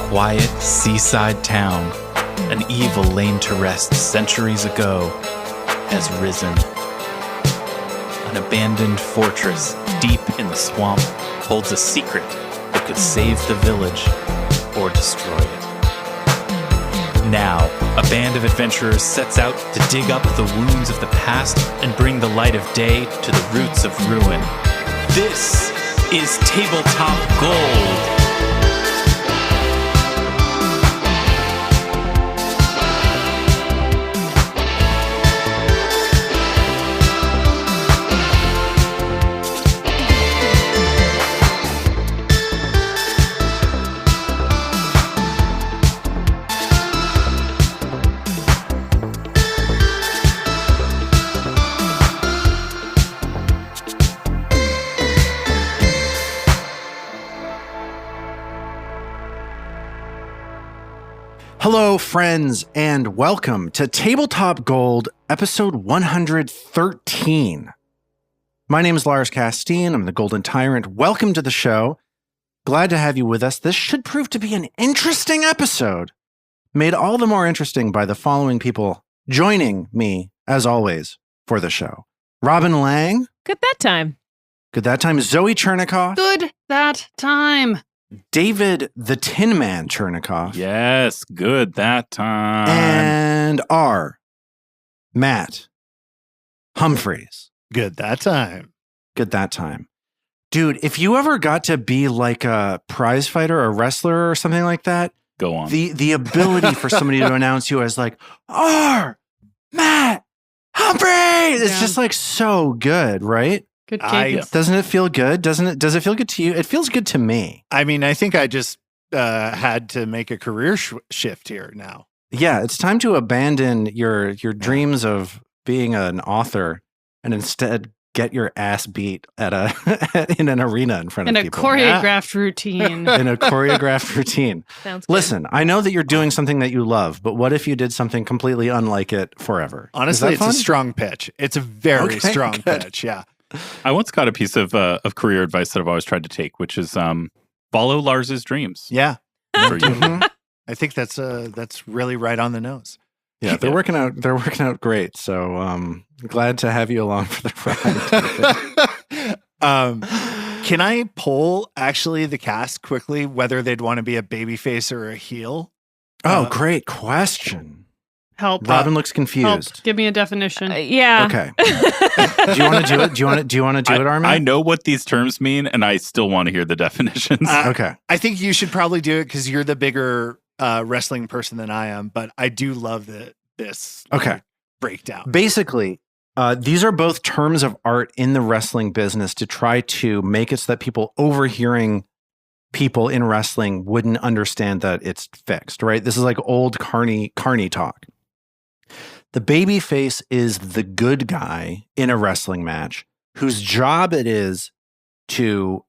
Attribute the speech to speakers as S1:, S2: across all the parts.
S1: quiet seaside town, an evil laid to rest centuries ago, has risen. An abandoned fortress deep in the swamp holds a secret that could save the village or destroy it. Now, a band of adventurers sets out to dig up the wounds of the past and bring the light of day to the roots of ruin. This is Tabletop Gold.
S2: Hello, friends, and welcome to Tabletop Gold, episode 113. My name is Lars Casteen. I'm the Golden Tyrant. Welcome to the show. Glad to have you with us. This should prove to be an interesting episode, made all the more interesting by the following people joining me, as always, for the show. Robin Lange.
S3: Good that time.
S2: Good that time. Zoe Chernicoff.
S4: Good that time.
S2: David the Tin Man Chernicoff.
S1: Yes, good that time.
S2: And Matt Humphreys.
S5: Good that time.
S2: Good that time. Dude, if you ever got to be like a prize fighter or a wrestler or something like that,
S1: go on.
S2: The ability for somebody to announce you as like, Matt Humphreys! It's just like so good, right?
S4: Good cadence.
S2: Doesn't it feel good? Does it feel good to you? It feels good to me.
S5: I mean, I think I just had to make a career shift here now.
S2: Yeah, it's time to abandon your dreams of being an author and instead get your ass beat at in an arena in front of people.
S4: In a choreographed routine.
S2: In a choreographed routine.
S3: Sounds good.
S2: Listen, I know that you're doing something that you love, but what if you did something completely unlike it forever?
S5: Honestly, it's
S2: fun?
S5: a strong pitch. It's a very strong
S2: good.
S5: pitch, yeah.
S1: I once got a piece of career advice that I've always tried to take, which is follow Lars's dreams.
S5: Yeah.
S1: For you.
S5: Mhm. I think that's really right on the nose.
S2: Yeah, they're working out. They're working out great. So glad to have you along for the ride.
S5: Can I poll actually the cast quickly whether they'd want to be a babyface or a heel?
S2: Great question.
S4: Help.
S2: Robin looks confused.
S4: Help. Give me a definition.
S3: Yeah.
S2: Okay. Do you want to do it? Do you want to do it, Armin?
S1: I know what these terms mean, and I still want to hear the definitions.
S2: Okay.
S5: I think you should probably do it because you're the bigger wrestling person than I am, but I do love this breakdown.
S2: Basically, these are both terms of art in the wrestling business to try to make it so that people overhearing people in wrestling wouldn't understand that it's fixed, right? This is like old carny talk. The babyface is the good guy in a wrestling match whose job it is to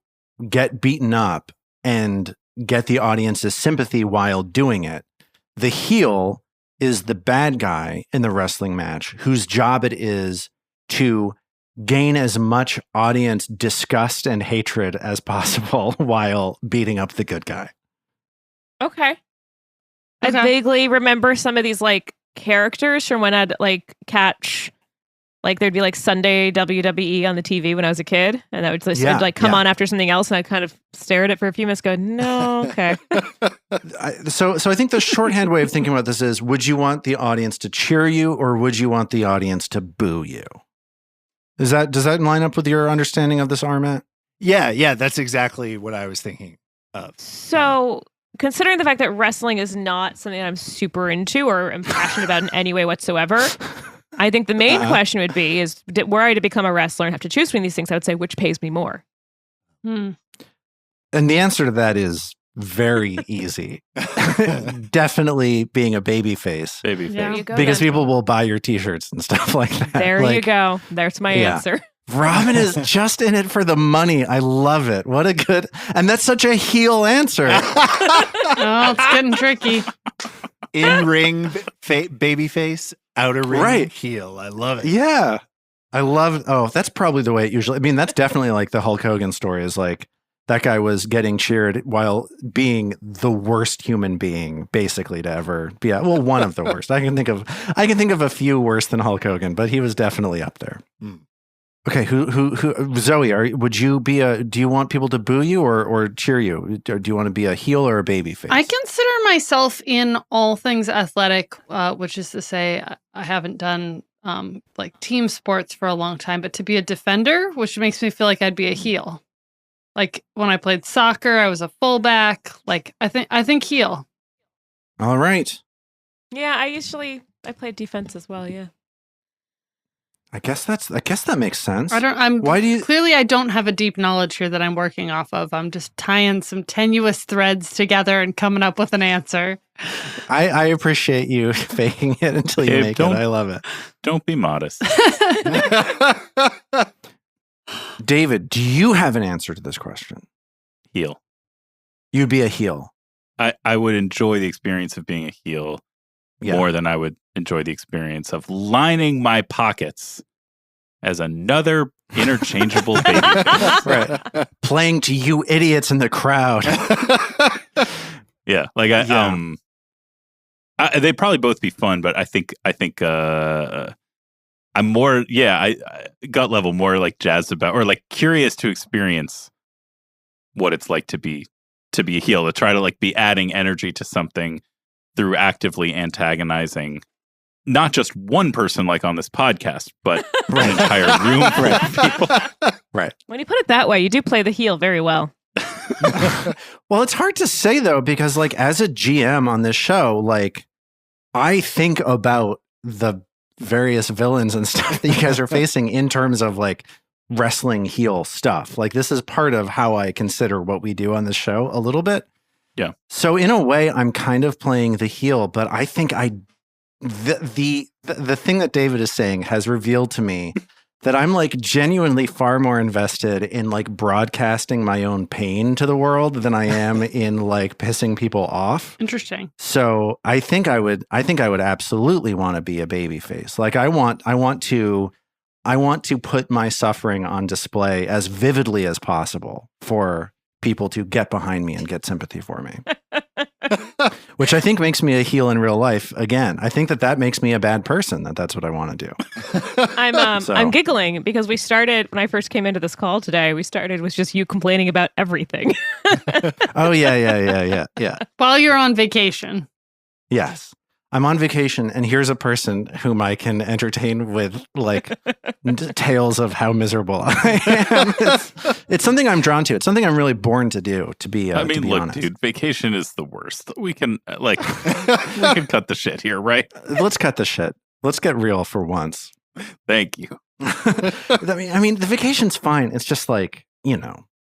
S2: get beaten up and get the audience's sympathy while doing it. The heel is the bad guy in the wrestling match whose job it is to gain as much audience disgust and hatred as possible while beating up the good guy.
S3: Okay. I vaguely remember some of these like characters from when I'd like catch, like there'd be like Sunday WWE on the TV when I was a kid, and that would just come on after something else, and I'd kind of stare at it for a few minutes, go, no, okay.
S2: So I think the shorthand way of thinking about this is: would you want the audience to cheer you, or would you want the audience to boo you? Does that line up with your understanding of this, Armat?
S5: Yeah, that's exactly what I was thinking of.
S3: So, considering the fact that wrestling is not something that I'm super into or am passionate about in any way whatsoever, I think the main question would be is, were I to become a wrestler and have to choose between these things, I would say, which pays me more?
S2: And the answer to that is very easy. Definitely being a babyface.
S1: Babyface.
S3: There you go,
S2: Because
S3: then.
S2: people will buy your t-shirts and stuff like that.
S3: There you go. There's my answer.
S2: Robin is just in it for the money. I love it. What a good... And that's such a heel answer.
S4: Oh, it's getting tricky.
S5: In-ring babyface, outer ring heel. I love it.
S2: Yeah. I love... Oh, that's probably the way it usually... I mean, that's definitely like the Hulk Hogan story is like, That guy was getting cheered while being the worst human being, basically, to ever be. Well, one of the worst. I can think of a few worse than Hulk Hogan, but he was definitely up there. Okay, who Zoe? Do you want people to boo you or cheer you? Or do you want to be a heel or a baby face?
S4: I consider myself in all things athletic, which is to say, I haven't done like team sports for a long time, but to be a defender, which makes me feel like I'd be a heel. Like when I played soccer, I was a fullback. Like I think heel.
S2: All right.
S3: Yeah, I played defense as well. Yeah.
S2: I guess that makes sense.
S4: Clearly I don't have a deep knowledge here that I'm working off of. I'm just tying some tenuous threads together and coming up with an answer.
S2: I appreciate you faking it until you make it. I love it.
S6: Don't be modest.
S2: David, do you have an answer to this question?
S6: Heel.
S2: You'd be a heel.
S6: I would enjoy the experience of being a heel more than I would enjoy the experience of lining my pockets as another interchangeable baby face.
S2: Right. Playing to you idiots in the crowd.
S6: Yeah. Like they'd probably both be fun, but I think I'm more, I gut level more like jazzed about, or like curious to experience what it's like to be a heel, to try to like be adding energy to something through actively antagonizing not just one person like on this podcast, but an entire room full of people.
S2: Right.
S3: When you put it that way, you do play the heel very well.
S2: Well, it's hard to say though, because like as a GM on this show, like I think about the various villains and stuff that you guys are facing in terms of like wrestling heel stuff. Like this is part of how I consider what we do on this show a little bit.
S6: Yeah.
S2: So in a way, I'm kind of playing the heel, but I think the thing that David is saying has revealed to me that I'm like genuinely far more invested in like broadcasting my own pain to the world than I am in like pissing people off.
S4: Interesting.
S2: So I think I would absolutely want to be a baby face. Like I want to put my suffering on display as vividly as possible for people to get behind me and get sympathy for me. Which I think makes me a heel in real life. Again, I think that makes me a bad person. That's what I want to do.
S3: I'm giggling because we started when I first came into this call today. We started with just you complaining about everything.
S2: Oh yeah.
S4: While you're on vacation.
S2: Yes. I'm on vacation, and here's a person whom I can entertain with like tales of how miserable I am. It's something I'm drawn to. It's something I'm really born to do. To be
S6: look,
S2: honest.
S6: dude, vacation is the worst. We can we can cut the shit here, right?
S2: Let's cut the shit. Let's get real for once.
S6: Thank you.
S2: I mean, the vacation's fine. It's just like,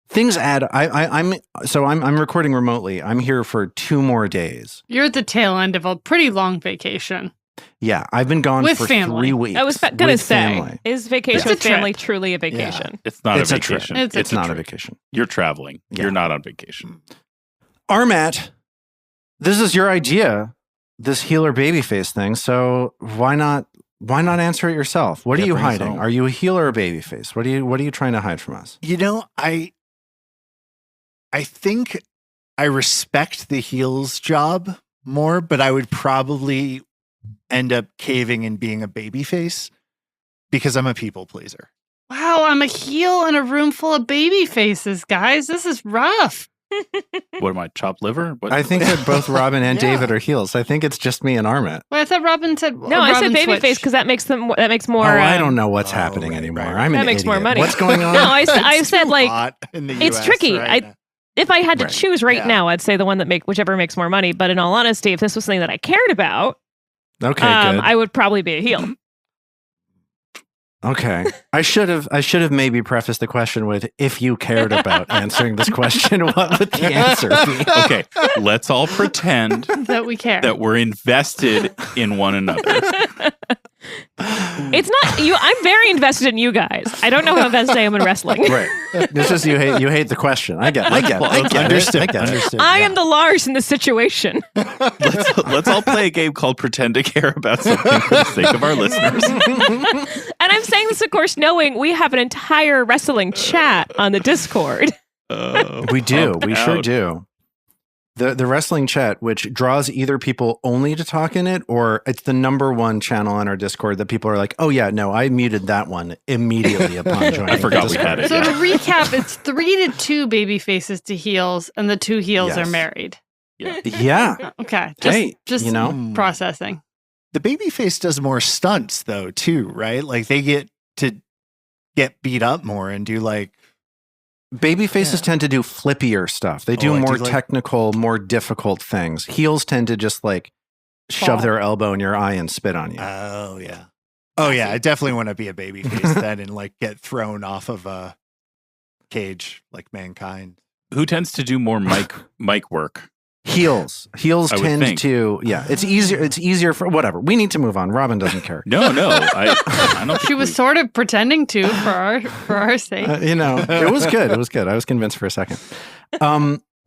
S2: things add. I'm recording remotely. I'm here for 2 more days.
S4: You're at the tail end of a pretty long vacation.
S2: Yeah, I've been gone
S4: with
S2: for
S4: family.
S2: 3 weeks.
S3: I was going to say,
S2: family.
S3: Is vacation with family truly a vacation?
S6: Yeah. It's not
S2: it's
S6: a vacation.
S2: It's not a vacation.
S6: You're traveling.
S2: Yeah.
S6: You're not on vacation.
S2: Armat, this is your idea, this healer babyface thing. So why not answer it yourself? What are you hiding? Are you a healer or babyface? What are you trying to hide from us?
S5: I think I respect the heel's job more, but I would probably end up caving and being a babyface because I'm a people pleaser.
S4: Wow, I'm a heel in a room full of baby faces, guys. This is rough.
S6: What am I, chopped liver? What?
S2: I think that both Robin and David are heels. I think it's just me and Armat.
S4: Well, I thought Robin said
S3: no. I said babyface because that makes more.
S2: I don't know what's happening anymore.
S5: Right.
S2: I'm an
S3: that makes
S2: idiot.
S3: more money.
S2: What's going on?
S3: No, I said like
S5: in the
S3: it's
S5: US
S3: tricky.
S5: right now.
S3: If I had to choose now, I'd say the one that whichever makes more money. But in all honesty, if this was something that I cared about,
S2: okay, good.
S3: I would probably be a heel.
S2: Okay. I should have maybe prefaced the question with, if you cared about answering this question, what would the answer be?
S6: Okay, let's all pretend
S4: that we care.
S6: That we're invested in one another.
S3: It's not you. I'm very invested in you guys. I don't know how invested I am in wrestling.
S2: Right. This is you hate the question. I get it.
S5: Understood.
S3: I am the Lars in this situation.
S6: Let's all play a game called Pretend to Care About Something for the sake of our listeners.
S3: And I'm saying this, of course, knowing we have an entire wrestling chat on the Discord.
S2: We do.
S6: pumped
S2: We sure
S6: out.
S2: do. The wrestling chat, which draws either people only to talk in it, or it's the number one channel on our Discord that people are like, oh yeah, no, I muted that one immediately upon joining.
S6: I forgot
S2: the
S6: we had
S2: Discord.
S6: it.
S4: So
S6: Yeah.
S4: to recap, it's 3 to 2 baby faces to heels, and the 2 heels are
S2: Yes.
S4: married.
S2: Yeah.
S4: Okay.
S2: Hey,
S4: just
S2: you know,
S5: Hmm.
S4: processing.
S5: The babyface does more stunts though, too, right? Like they get to get beat up more and do like
S2: baby faces tend to do flippier stuff. They do
S5: Oh, I
S2: more
S5: do like-
S2: technical, more difficult things. Heels tend to just like shove
S4: Fall.
S2: their elbow in your eye and spit on you.
S5: oh yeah. Oh yeah, I definitely want to be a babyface then and like get thrown off of a cage like Mankind.
S6: Who tends to do more mic work?
S2: Heels
S6: I would
S2: tend
S6: think.
S2: to, yeah. It's easier for whatever. We need to move on. Robin doesn't care.
S6: No, I don't.
S4: She
S6: think
S4: was
S6: we-
S4: sort of pretending to for our sake.
S2: You know, it was good. It was good. I was convinced for a second.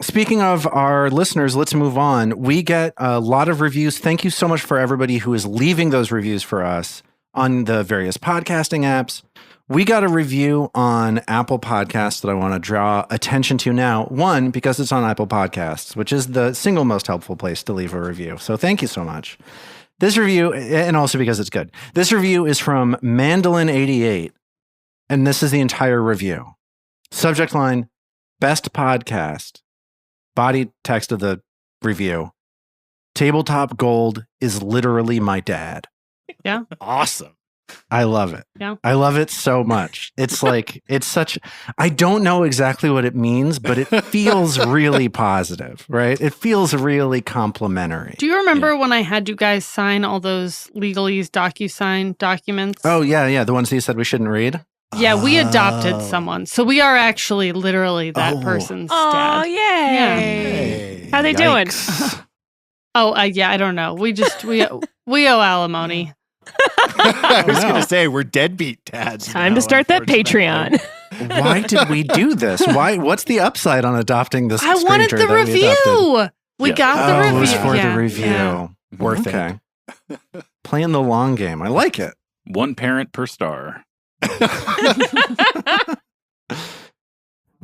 S2: Speaking of our listeners, let's move on. We get a lot of reviews. Thank you so much for everybody who is leaving those reviews for us on the various podcasting apps. We got a review on Apple Podcasts that I want to draw attention to now. One, because it's on Apple Podcasts, which is the single most helpful place to leave a review. So thank you so much. This review, and also because it's good. This review is from Mandolin88, and this is the entire review. Subject line, best podcast. Body text of the review. Tabletop Gold is literally my dad.
S5: Awesome.
S2: I love it.
S4: Yeah.
S2: I love it so much. It's like, it's such, I don't know exactly what it means, but it feels really positive, right? It feels really complimentary.
S4: Do you remember when I had you guys sign all those legalese DocuSign documents?
S2: Oh, yeah, yeah. The ones that you said we shouldn't read?
S4: Yeah, we adopted
S5: Oh.
S4: someone. So we are actually literally that
S5: Oh.
S4: person's
S3: Oh,
S4: dad.
S3: yay.
S5: Hey.
S3: How they doing?
S2: Yikes.
S4: Oh, yeah, I don't know. We owe alimony.
S5: I was
S2: Wow.
S5: going to say we're deadbeat dads.
S3: Time
S5: now,
S3: to start that
S5: unfortunately.
S3: Patreon.
S2: Why did we do this? What's the upside on adopting this
S4: I wanted
S2: stranger
S4: the
S2: that we adopted?
S4: review. We
S6: Yeah.
S4: got the
S2: Oh,
S4: review.
S2: it was for
S4: Yeah,
S2: the review.
S4: yeah.
S5: Worth it.
S2: Okay. Playing the long game. I like it.
S6: One parent per star.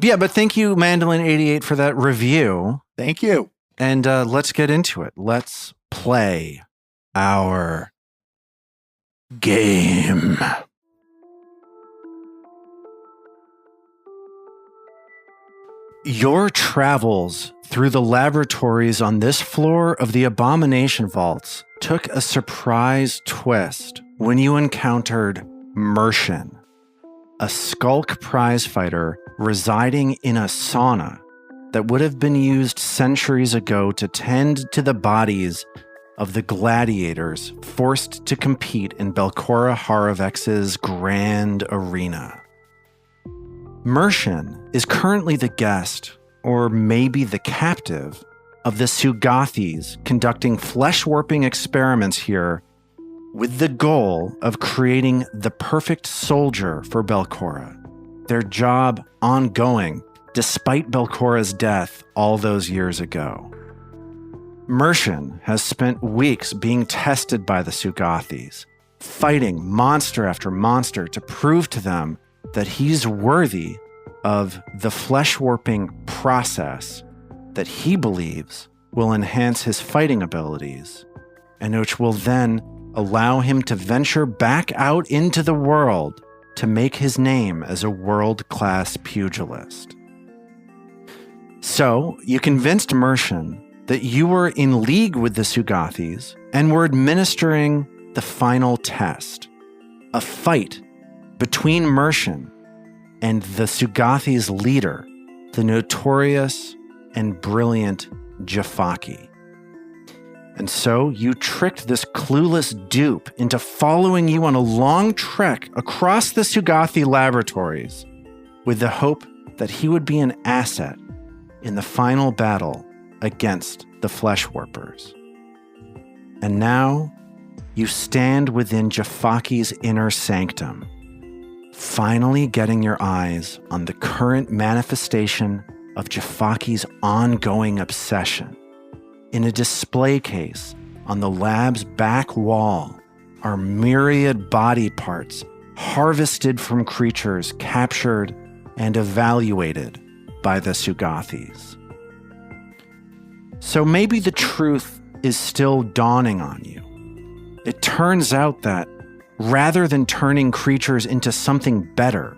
S2: Yeah, but thank you, Mandolin88, for that review.
S5: Thank you.
S2: And let's get into it. Let's play our game. Your travels through the laboratories on this floor of the Abomination Vaults took a surprise twist when you encountered Mercian, a skulk prizefighter residing in a sauna that would have been used centuries ago to tend to the bodies of the gladiators forced to compete in Belcora Harovex's grand arena. Mercian is currently the guest, or maybe the captive, of the Sugathis conducting flesh-warping experiments here with the goal of creating the perfect soldier for Belcora. Their job ongoing despite Belcora's death all those years ago. Mercian has spent weeks being tested by the Sugathis, fighting monster after monster to prove to them that he's worthy of the flesh-warping process that he believes will enhance his fighting abilities, and which will then allow him to venture back out into the world to make his name as a world-class pugilist. So, you convinced Mercian that you were in league with the Sugathis and were administering the final test, a fight between Mercian and the Sugathis' leader, the notorious and brilliant Jafaki. And so you tricked this clueless dupe into following you on a long trek across the Sugathi laboratories with the hope that he would be an asset in the final battle against the Flesh Warpers. And now you stand within Jafaki's inner sanctum, finally getting your eyes on the current manifestation of Jafaki's ongoing obsession. In a display case on the lab's back wall are myriad body parts harvested from creatures captured and evaluated by the Sugathis. So maybe the truth is still dawning on you. It turns out that rather than turning creatures into something better,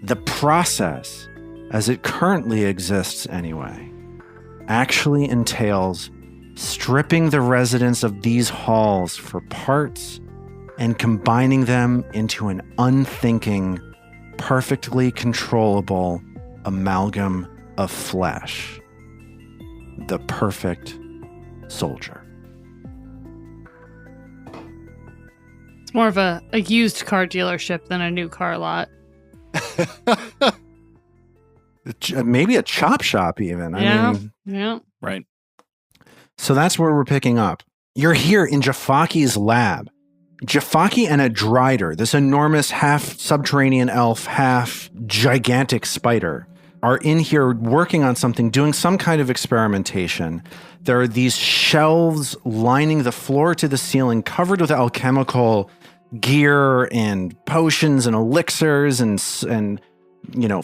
S2: the process, as it currently exists anyway, actually entails stripping the residents of these halls for parts and combining them into an unthinking, perfectly controllable amalgam of flesh. The perfect soldier.
S4: It's more of a used car dealership than a new car lot.
S2: Maybe a chop shop even.
S4: Yeah.
S6: Right.
S2: So that's where we're picking up. You're here in Jafaki's lab. Jafaki and a Drider, this enormous half-subterranean elf, half-gigantic spider, are in here working on something, doing some kind of experimentation. There are these shelves lining the floor to the ceiling, covered with alchemical gear and potions and elixirs and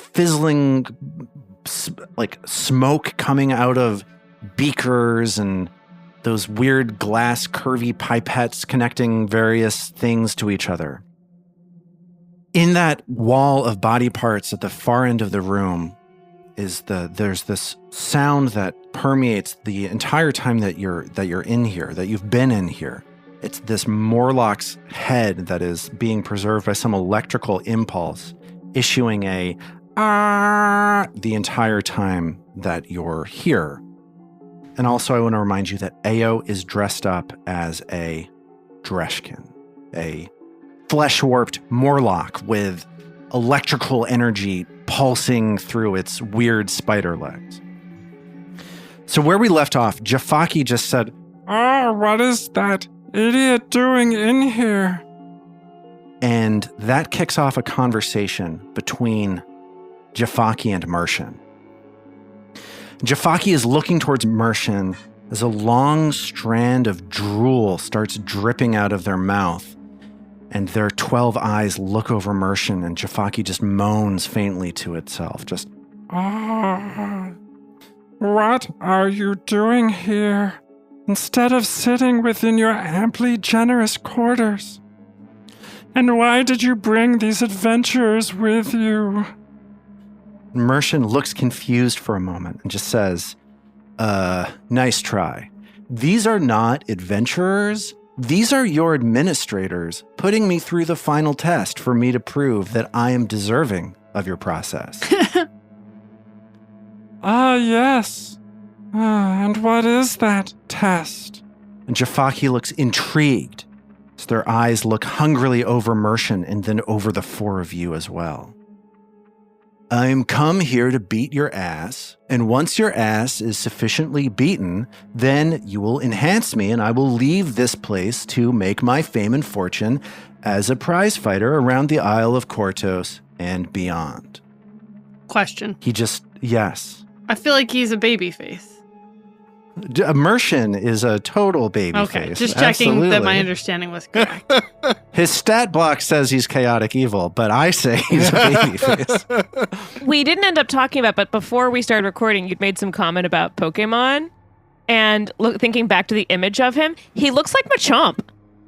S2: fizzling like smoke coming out of beakers and those weird glass curvy pipettes connecting various things to each other. In that wall of body parts at the far end of the room there's this sound that permeates the entire time that you're in here, that you've been in here. It's this Morlock's head that is being preserved by some electrical impulse, issuing a the entire time that you're here. And also I want to remind you that Ao is dressed up as a Dreshkin, a flesh-warped Morlock with electrical energy pulsing through its weird spider legs. So where we left off, Jafaki just said,
S7: "Oh, what is that idiot doing in here?"
S2: And that kicks off a conversation between Jafaki and Mershon. Jafaki is looking towards Mershon as a long strand of drool starts dripping out of their mouth, and their 12 eyes look over Mershon, and Jafaki just moans faintly to itself, just,
S7: What are you doing here, instead of sitting within your amply generous quarters? And why did you bring these adventurers with you?
S2: Mershon looks confused for a moment and just says, nice try. These are not adventurers. These are your administrators putting me through the final test for me to prove that I am deserving of your process.
S7: Ah, yes. And what is that test?
S2: And Jafaki looks intrigued as their eyes look hungrily over Mershon and then over the four of you as well. I'm come here to beat your ass, and once your ass is sufficiently beaten, then you will enhance me and I will leave this place to make my fame and fortune as a prize fighter around the Isle of Kortos and beyond.
S4: Question.
S2: Yes.
S4: I feel like he's a baby face.
S2: Mershon is a total baby
S4: Okay,
S2: face.
S4: just checking
S2: Absolutely.
S4: that my understanding was correct.
S2: His stat block says he's chaotic evil, but I say he's a baby face.
S3: We didn't end up talking about, but before we started recording, you'd made some comment about Pokemon, and thinking back to the image of him, he looks like Machamp.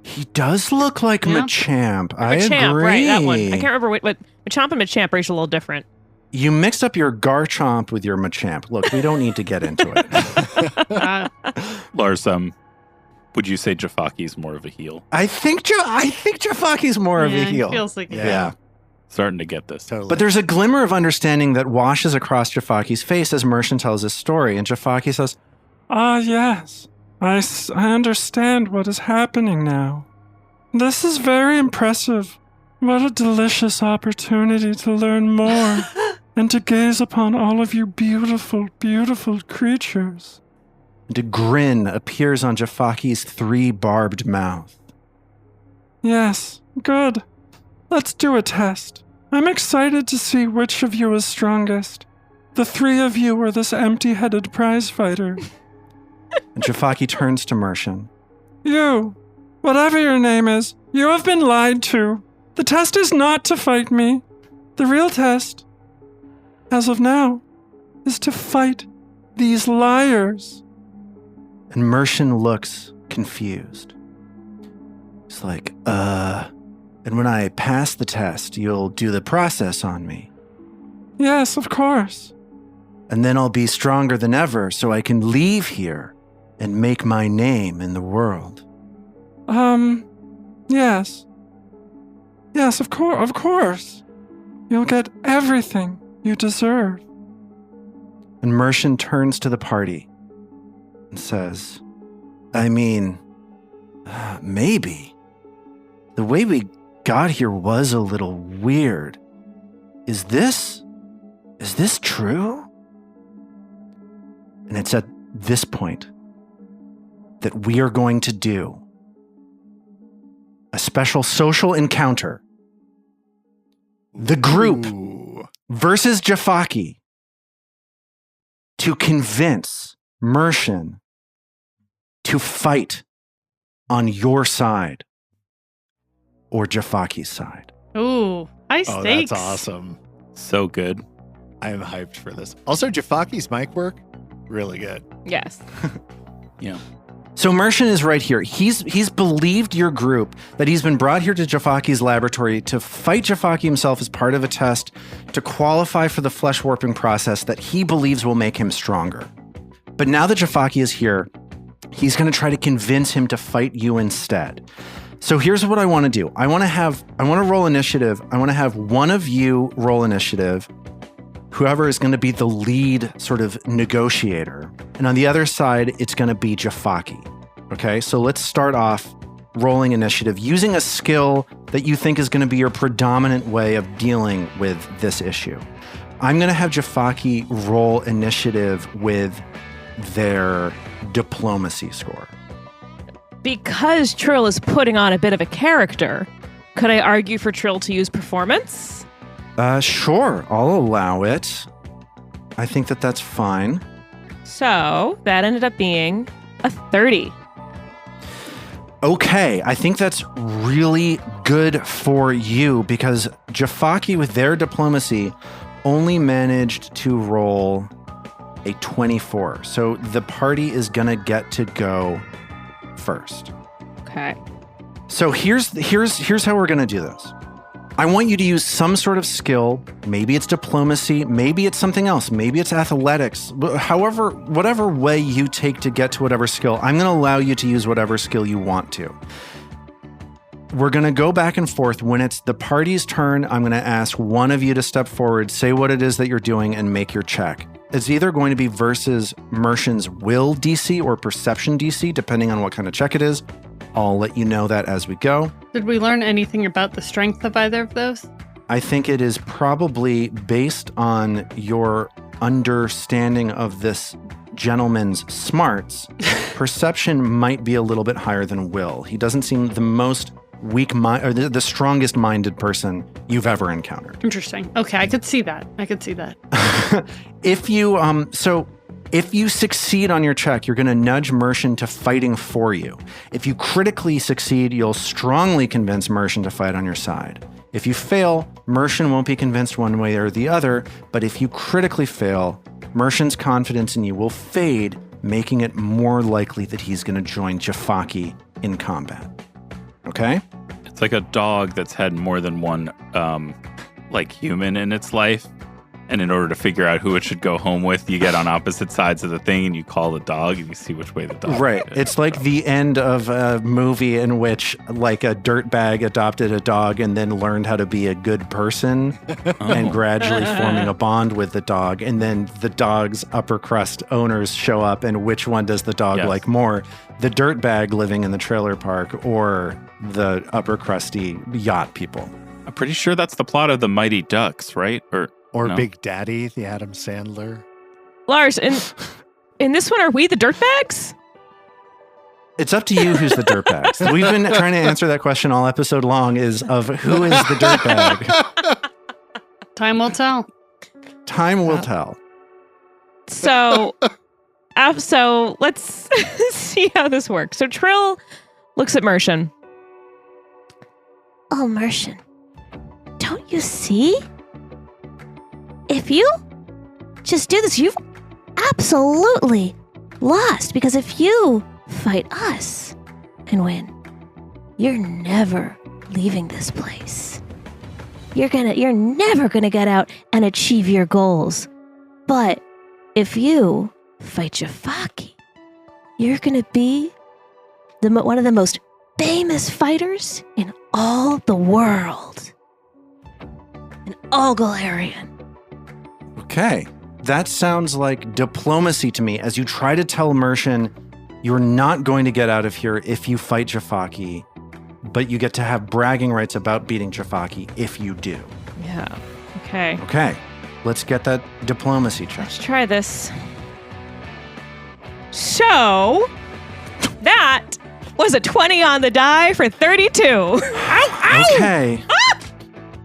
S2: He does look like Machamp. I
S3: Machamp,
S2: agree.
S3: right? That one. I can't remember what Machamp and Machamp are each a little different.
S2: You mixed up your Garchomp with your Machamp. Look, we don't need to get into it.
S6: Lars, would you say Jafaki's more of a heel?
S2: I think Jafaki's more of a heel.
S4: Feels like
S2: Yeah.
S6: Starting to get this.
S5: Totally.
S2: But there's a glimmer of understanding that washes across Jafaki's face as Mershon tells his story, and Jafaki says,
S7: Ah, yes. I understand what is happening now. This is very impressive. What a delicious opportunity to learn more and to gaze upon all of you beautiful, beautiful creatures.
S2: and a grin appears on Jafaki's 3-barbed mouth.
S7: Yes, good. Let's do a test. I'm excited to see which of you is strongest. The 3 of you or this empty-headed prize fighter.
S2: And Jafaki turns to Mershon.
S7: You, whatever your name is, you have been lied to. The test is not to fight me. The real test, as of now, is to fight these liars.
S2: And Mershon looks confused. He's like, and when I pass the test, you'll do the process on me.
S7: Yes, of course.
S2: And then I'll be stronger than ever so I can leave here and make my name in the world.
S7: Yes. Yes, of course. You'll get everything you deserve.
S2: And Mershon turns to the party and says, I mean, maybe. The way we got here was a little weird. Is this true? And it's at this point that we are going to do a special social encounter. The group
S5: Ooh.
S2: versus Jafaki to convince Mershon to fight on your side or Jafaki's side.
S4: Ooh, high
S5: Oh,
S4: stakes.
S5: that's awesome.
S6: So good.
S5: I am hyped for this. Also, Jafaki's mic work, really good.
S3: Yes.
S6: Yeah.
S2: So Mershon is right here. He's believed your group that he's been brought here to Jafaki's laboratory to fight Jafaki himself as part of a test to qualify for the flesh warping process that he believes will make him stronger. But now that Jafaki is here, he's going to try to convince him to fight you instead. So here's what I want to do. I want to roll initiative. I want to have one of you roll initiative. Whoever is going to be the lead sort of negotiator. And on the other side, it's going to be Jafaki. Okay, so let's start off rolling initiative using a skill that you think is going to be your predominant way of dealing with this issue. I'm going to have Jafaki roll initiative with their diplomacy score.
S3: Because Trill is putting on a bit of a character, could I argue for Trill to use performance?
S2: Sure, I'll allow it. I think that's fine.
S3: So that ended up being a 30.
S2: Okay, I think that's really good for you because Jafaki with their diplomacy only managed to roll a 24. So the party is going to get to go first.
S3: Okay.
S2: So here's how we're going to do this. I want you to use some sort of skill. Maybe it's diplomacy. Maybe it's something else. Maybe it's athletics. However, whatever way you take to get to whatever skill, I'm going to allow you to use whatever skill you want to. We're going to go back and forth. When it's the party's turn, I'm going to ask one of you to step forward, say what it is that you're doing, and make your check. It's either going to be versus Mershon's will DC or perception DC, depending on what kind of check it is. I'll let you know that as we go.
S4: Did we learn anything about the strength of either of those?
S2: I think it is probably based on your understanding of this gentleman's smarts. Perception might be a little bit higher than will. He doesn't seem the most or the strongest minded person you've ever encountered.
S4: Interesting. Okay, I could see that.
S2: If you succeed on your check, you're going to nudge Mershon to fighting for you. If you critically succeed, you'll strongly convince Mershon to fight on your side. If you fail, Mershon won't be convinced one way or the other, but if you critically fail, Mershon's confidence in you will fade, making it more likely that he's going to join Jafaki in combat. Okay?
S6: It's like a dog that's had more than one human in its life. And in order to figure out who it should go home with, you get on opposite sides of the thing and you call the dog and you see which way the dog
S2: Right.
S6: is.
S2: It's like the end of a movie in which like a dirtbag adopted a dog and then learned how to be a good person and gradually forming a bond with the dog. And then the dog's upper crust owners show up and which one does the dog like more? The dirtbag living in the trailer park or the upper crusty yacht people?
S6: I'm pretty sure that's the plot of The Mighty Ducks, right?
S5: Or
S6: No.
S5: Big Daddy, the Adam Sandler.
S3: Lars, in this one, are we the dirtbags?
S2: It's up to you who's the dirtbag. We've been trying to answer that question all episode long is of who is the dirtbag?
S4: Time will tell.
S2: Time will tell.
S3: So let's see how this works. So Trill looks at Mershon.
S8: Oh, Mershon, don't you see? If you just do this. You've absolutely lost, because if you fight us and win, you're never leaving this place. You're never gonna get out and achieve your goals. But if you fight Jafaki, you're gonna be one of the most famous fighters in all the world. In all Galarian.
S2: Okay. That sounds like diplomacy to me as you try to tell Mershon you're not going to get out of here if you fight Jafaki, but you get to have bragging rights about beating Jafaki if you do.
S3: Yeah. Okay.
S2: Okay. Let's get that diplomacy check.
S3: Let's try this. So, that was a 20 on the die for 32. Ow, ow!
S2: Okay. Ah!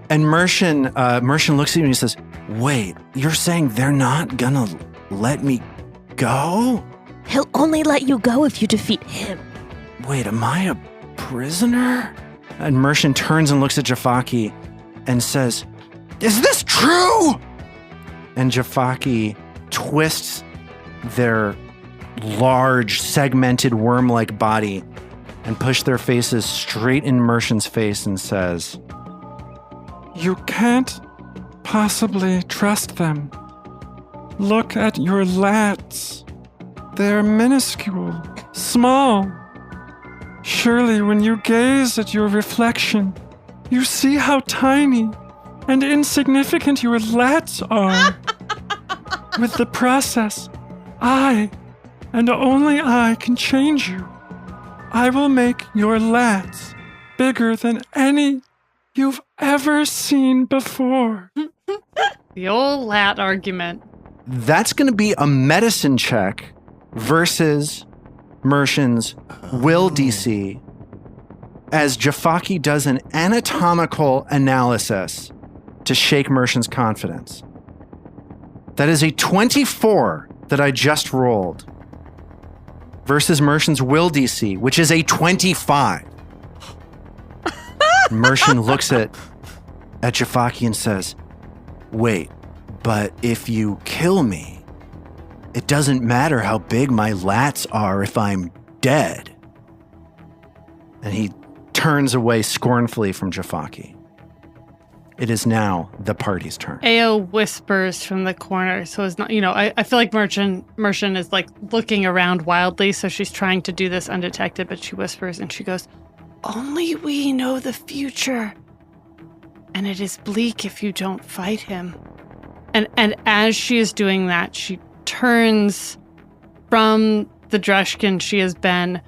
S2: And Mershon looks at you and he says, wait, you're saying they're not gonna let me go?
S8: He'll only let you go if you defeat him.
S2: Wait, am I a prisoner? And Mershon turns and looks at Jafaki and says, is this true? And Jafaki twists their large, segmented, worm-like body and push their faces straight in Mershon's face and says,
S7: You can't possibly trust them. Look at your lats. They're minuscule, small. Surely when you gaze at your reflection, you see how tiny and insignificant your lats are. With the process, I, and only I, can change you. I will make your lats bigger than any you've ever seen before.
S4: The old lat argument.
S2: that's going to be a medicine check versus Mershon's will DC as Jafaki does an anatomical analysis to shake Mershon's confidence. That is a 24 that I just rolled versus Mershon's will DC, which is a 25. Mershon looks at Jafaki and says, wait, but if you kill me, it doesn't matter how big my lats are if I'm dead. And he turns away scornfully from Jafaki. It is now the party's turn.
S4: Ao whispers from the corner. So it's not, I feel like Mershon is like looking around wildly. So she's trying to do this undetected, but she whispers and she goes, only we know the future. And it is bleak if you don't fight him. And as she is doing that, she turns from the Drushkin she has been.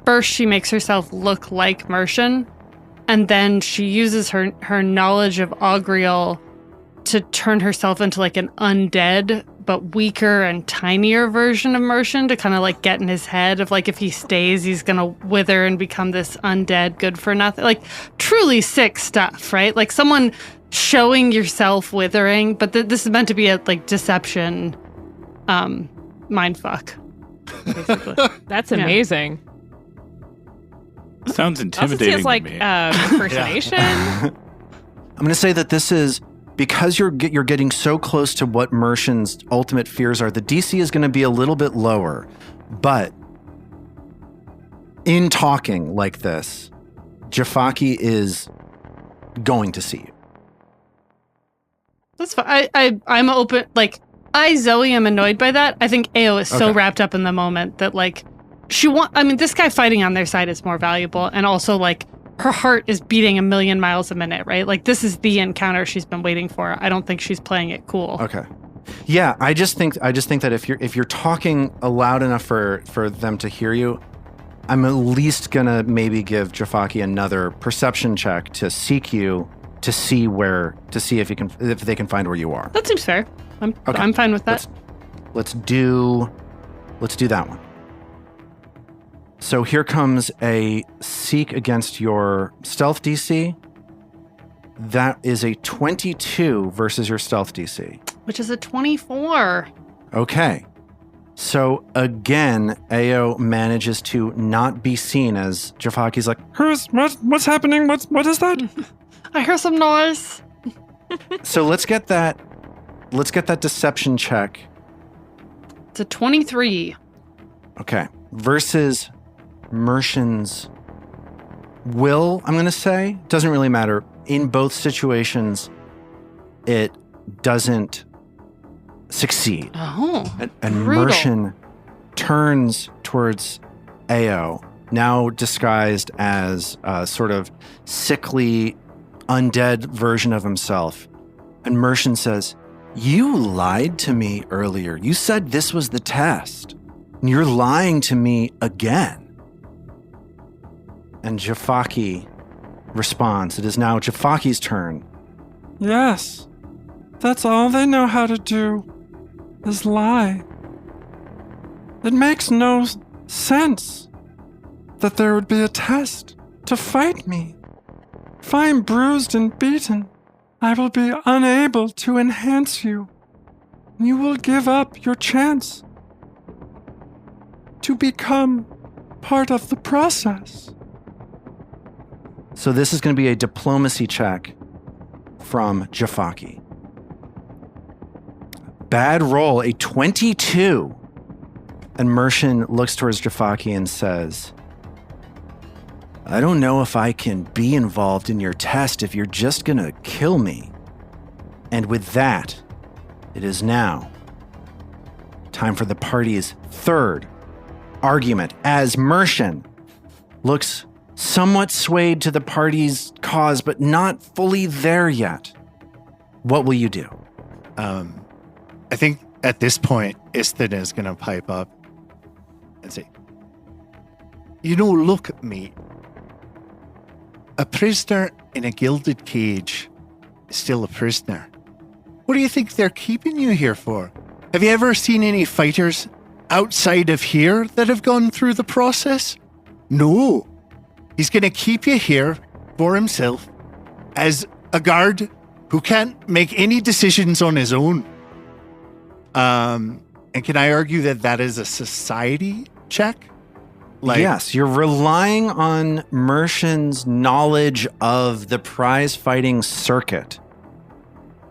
S4: First, she makes herself look like Mershon. And then she uses her knowledge of Augriel to turn herself into like an undead, but weaker and tinier version of Mershon to kind of like get in his head of like if he stays, he's going to wither and become this undead good for nothing. Like truly sick stuff, right? Like someone showing yourself withering, but this is meant to be a like deception mindfuck. Basically.
S3: That's amazing.
S6: Sounds intimidating.
S3: Also feels like
S6: to me.
S3: impersonation.
S2: I'm going to say that this is because you're getting so close to what Mershon's ultimate fears are. The DC is going to be a little bit lower, but in talking like this, Jafaki is going to see you.
S4: That's fine. I'm open. Like Zoe am annoyed by that. I think Ao is so wrapped up in the moment that like. This guy fighting on their side is more valuable. And also, like, her heart is beating 1,000,000 miles a minute, right? Like, this is the encounter she's been waiting for. I don't think she's playing it cool.
S2: Okay. Yeah, I just think that if you're talking loud enough for them to hear you, I'm at least gonna maybe give Jafaki another perception check to seek you to see if they can find where you are.
S4: That seems fair. I'm fine with that.
S2: Let's do that one. So here comes a seek against your stealth DC. That is a 22 versus your stealth DC.
S4: Which is a 24.
S2: Okay. So again, Ao manages to not be seen as Jafaki's like,
S7: What's happening? What is that?
S4: I hear some noise.
S2: so let's get that let's get that deception check.
S4: It's a 23.
S2: Okay. Versus Mercian's will, I'm going to say. Doesn't really matter. In both situations, it doesn't succeed.
S4: Oh,
S2: And
S4: brutal.
S2: Mercian turns towards Ao, now disguised as a sort of sickly, undead version of himself. And Mercian says, "You lied to me earlier. You said this was the test. And you're lying to me again." And Jafaki responds. It is now Jafaki's turn.
S7: Yes, that's all they know how to do, is lie. It makes no sense that there would be a test to fight me. If I am bruised and beaten, I will be unable to enhance you. You will give up your chance to become part of the process.
S2: So this is going to be a diplomacy check from Jafaki. Bad roll, a 22. And Mercian looks towards Jafaki and says, "I don't know if I can be involved in your test if you're just going to kill me." And with that, it is now time for the party's third argument as Mercian looks somewhat swayed to the party's cause, but not fully there yet. What will you do?
S5: I think at this point, Istin is going to pipe up and say, "You know, look at me. A prisoner in a gilded cage is still a prisoner. What do you think they're keeping you here for? Have you ever seen any fighters outside of here that have gone through the process? No. He's going to keep you here for himself as a guard who can't make any decisions on his own." And can I argue that that is a society check?
S2: Yes, you're relying on Mercian's knowledge of the prize fighting circuit,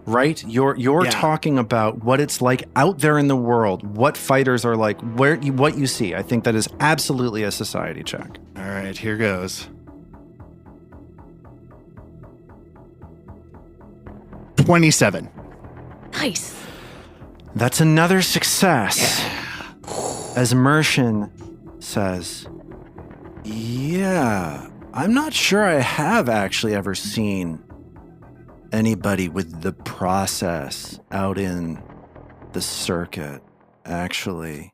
S2: right? You're talking about what it's like out there in the world, what fighters are like, what you see. I think that is absolutely a society check.
S5: All right, here goes. 27.
S3: Nice.
S2: That's another success. As Mercian says, "Yeah, I'm not sure I have actually ever seen anybody with the process out in the circuit, actually.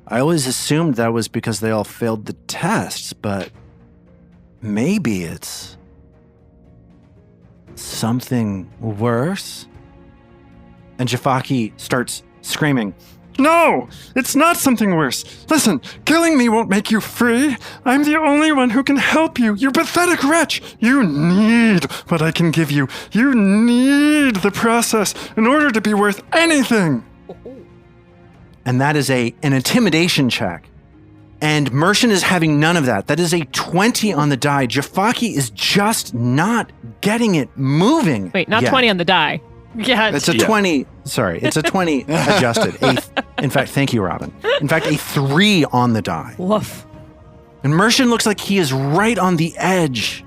S2: I always assumed that was because they all failed the tests, but maybe it's something worse." And Jafaki starts screaming,
S7: No, it's not something worse. Listen, killing me won't make you free. I'm the only one who can help you. You pathetic wretch. You need what I can give you. You need the process in order to be worth anything.
S2: and that is an intimidation check. And Mercian is having none of that. That is a 20 on the die. Jafaki is just not getting it moving.
S3: Wait, not
S2: yet.
S3: 20 on the die.
S4: Yeah,
S2: It's a 20. Sorry, it's a 20 adjusted. In fact, thank you, Robin. In fact, a 3 on the die.
S3: Woof.
S2: And Mercian looks like he is right on the edge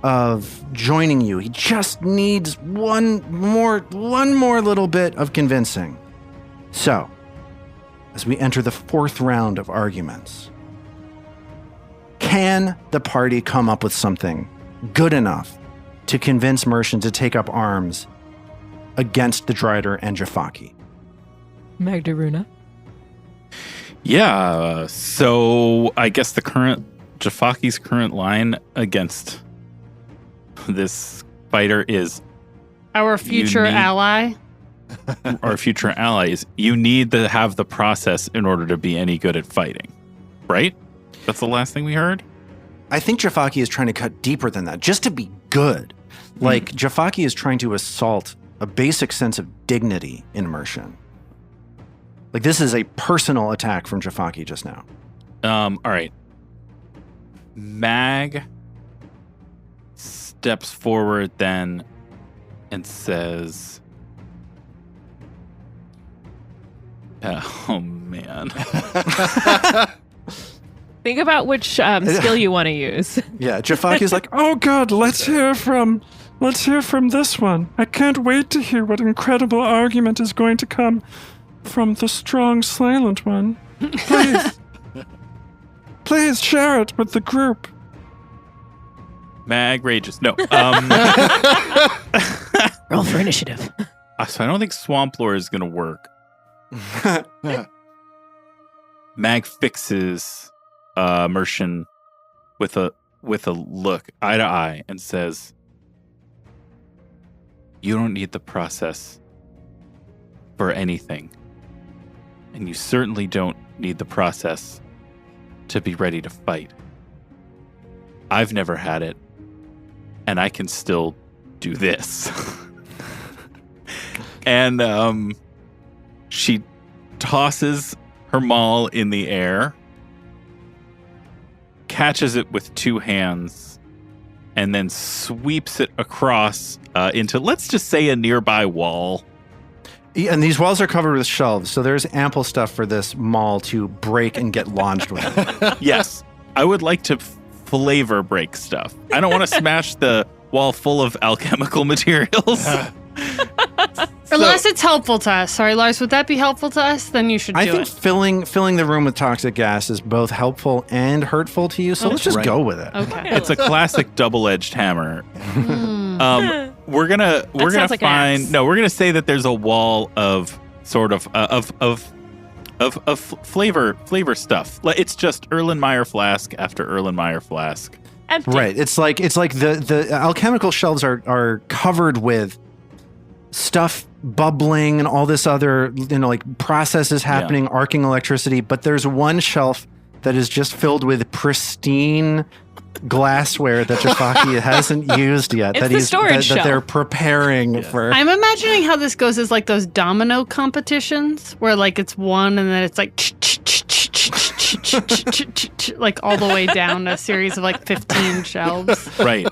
S2: of joining you. He just needs one more little bit of convincing. So, as we enter the 4th round of arguments, can the party come up with something good enough to convince Mercian to take up arms against the Drider and Jafaki?
S3: Magdaruna.
S6: Yeah, so I guess Jafaki's current line against this fighter is
S4: our future ally.
S6: our future ally is you need to have the process in order to be any good at fighting, right? That's the last thing we heard?
S2: I think Jafaki is trying to cut deeper than that, just to be good. Like, Jafaki is trying to assault a basic sense of dignity in Mercian. Like, this is a personal attack from Jafaki just now.
S6: All right. Mag steps forward then and says, Oh man.
S3: Think about which skill you want to use.
S2: Yeah, Jafaki's like,
S7: Oh good, let's hear from this one. I can't wait to hear what incredible argument is going to come from the strong Slayland one. Please. Please share it with the group.
S6: Mag rages. No.
S3: Roll for initiative.
S6: So I don't think Swamp Lore is going to work. Mag fixes Mercian with a look eye to eye and says, "You don't need the process for anything, and you certainly don't need the process to be ready to fight. I've never had it, and I can still do this." And she tosses her maul in the air, catches it with two hands, and then sweeps it across into, let's just say, a nearby wall.
S2: and these walls are covered with shelves, so there's ample stuff for this maul to break and get launched with.
S6: Yes, I would like to flavor break stuff. I don't want to smash the wall full of alchemical materials.
S4: Unless it's helpful to us. Sorry, Lars, would that be helpful to us? Then you should do
S2: I think
S4: it.
S2: filling the room with toxic gas is both helpful and hurtful to you, so let's just go with it.
S4: Okay.
S6: It's a classic double-edged hammer. We're gonna
S3: sounds like
S6: find
S3: axe.
S6: no. We're gonna say that there's a wall of sort of flavor stuff. It's just Erlenmeyer flask after Erlenmeyer flask.
S3: Empty.
S2: Right. It's like the alchemical shelves are covered with stuff bubbling and all this other, like processes happening, arcing electricity, but there's one shelf that is just filled with pristine glassware that Jafaki hasn't used yet.
S3: It's the storage
S2: that
S3: shelf.
S2: they're preparing for.
S4: I'm imagining how this goes is like those domino competitions where like it's one and then it's like like all the way down a series of like 15 shelves.
S6: Right.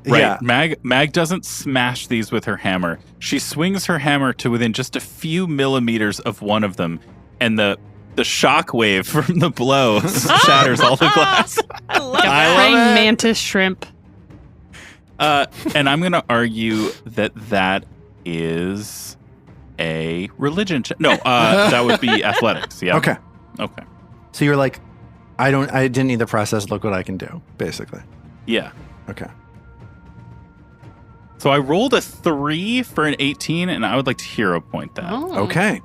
S2: Yeah.
S6: Mag doesn't smash these with her hammer. She swings her hammer to within just a few millimeters of one of them, and the shock wave from the blow shatters all the glass.
S3: I love
S6: I
S3: that.
S6: love
S4: Praying
S6: it.
S4: mantis shrimp.
S6: And I'm going to argue that is a religion check. No, that would be athletics. Yeah.
S2: Okay.
S6: Okay.
S2: So you're like, I didn't need the process. Look what I can do, basically.
S6: Yeah.
S2: Okay.
S6: So I rolled a 3 for an 18, and I would like to hero point that.
S4: Oh.
S2: Okay.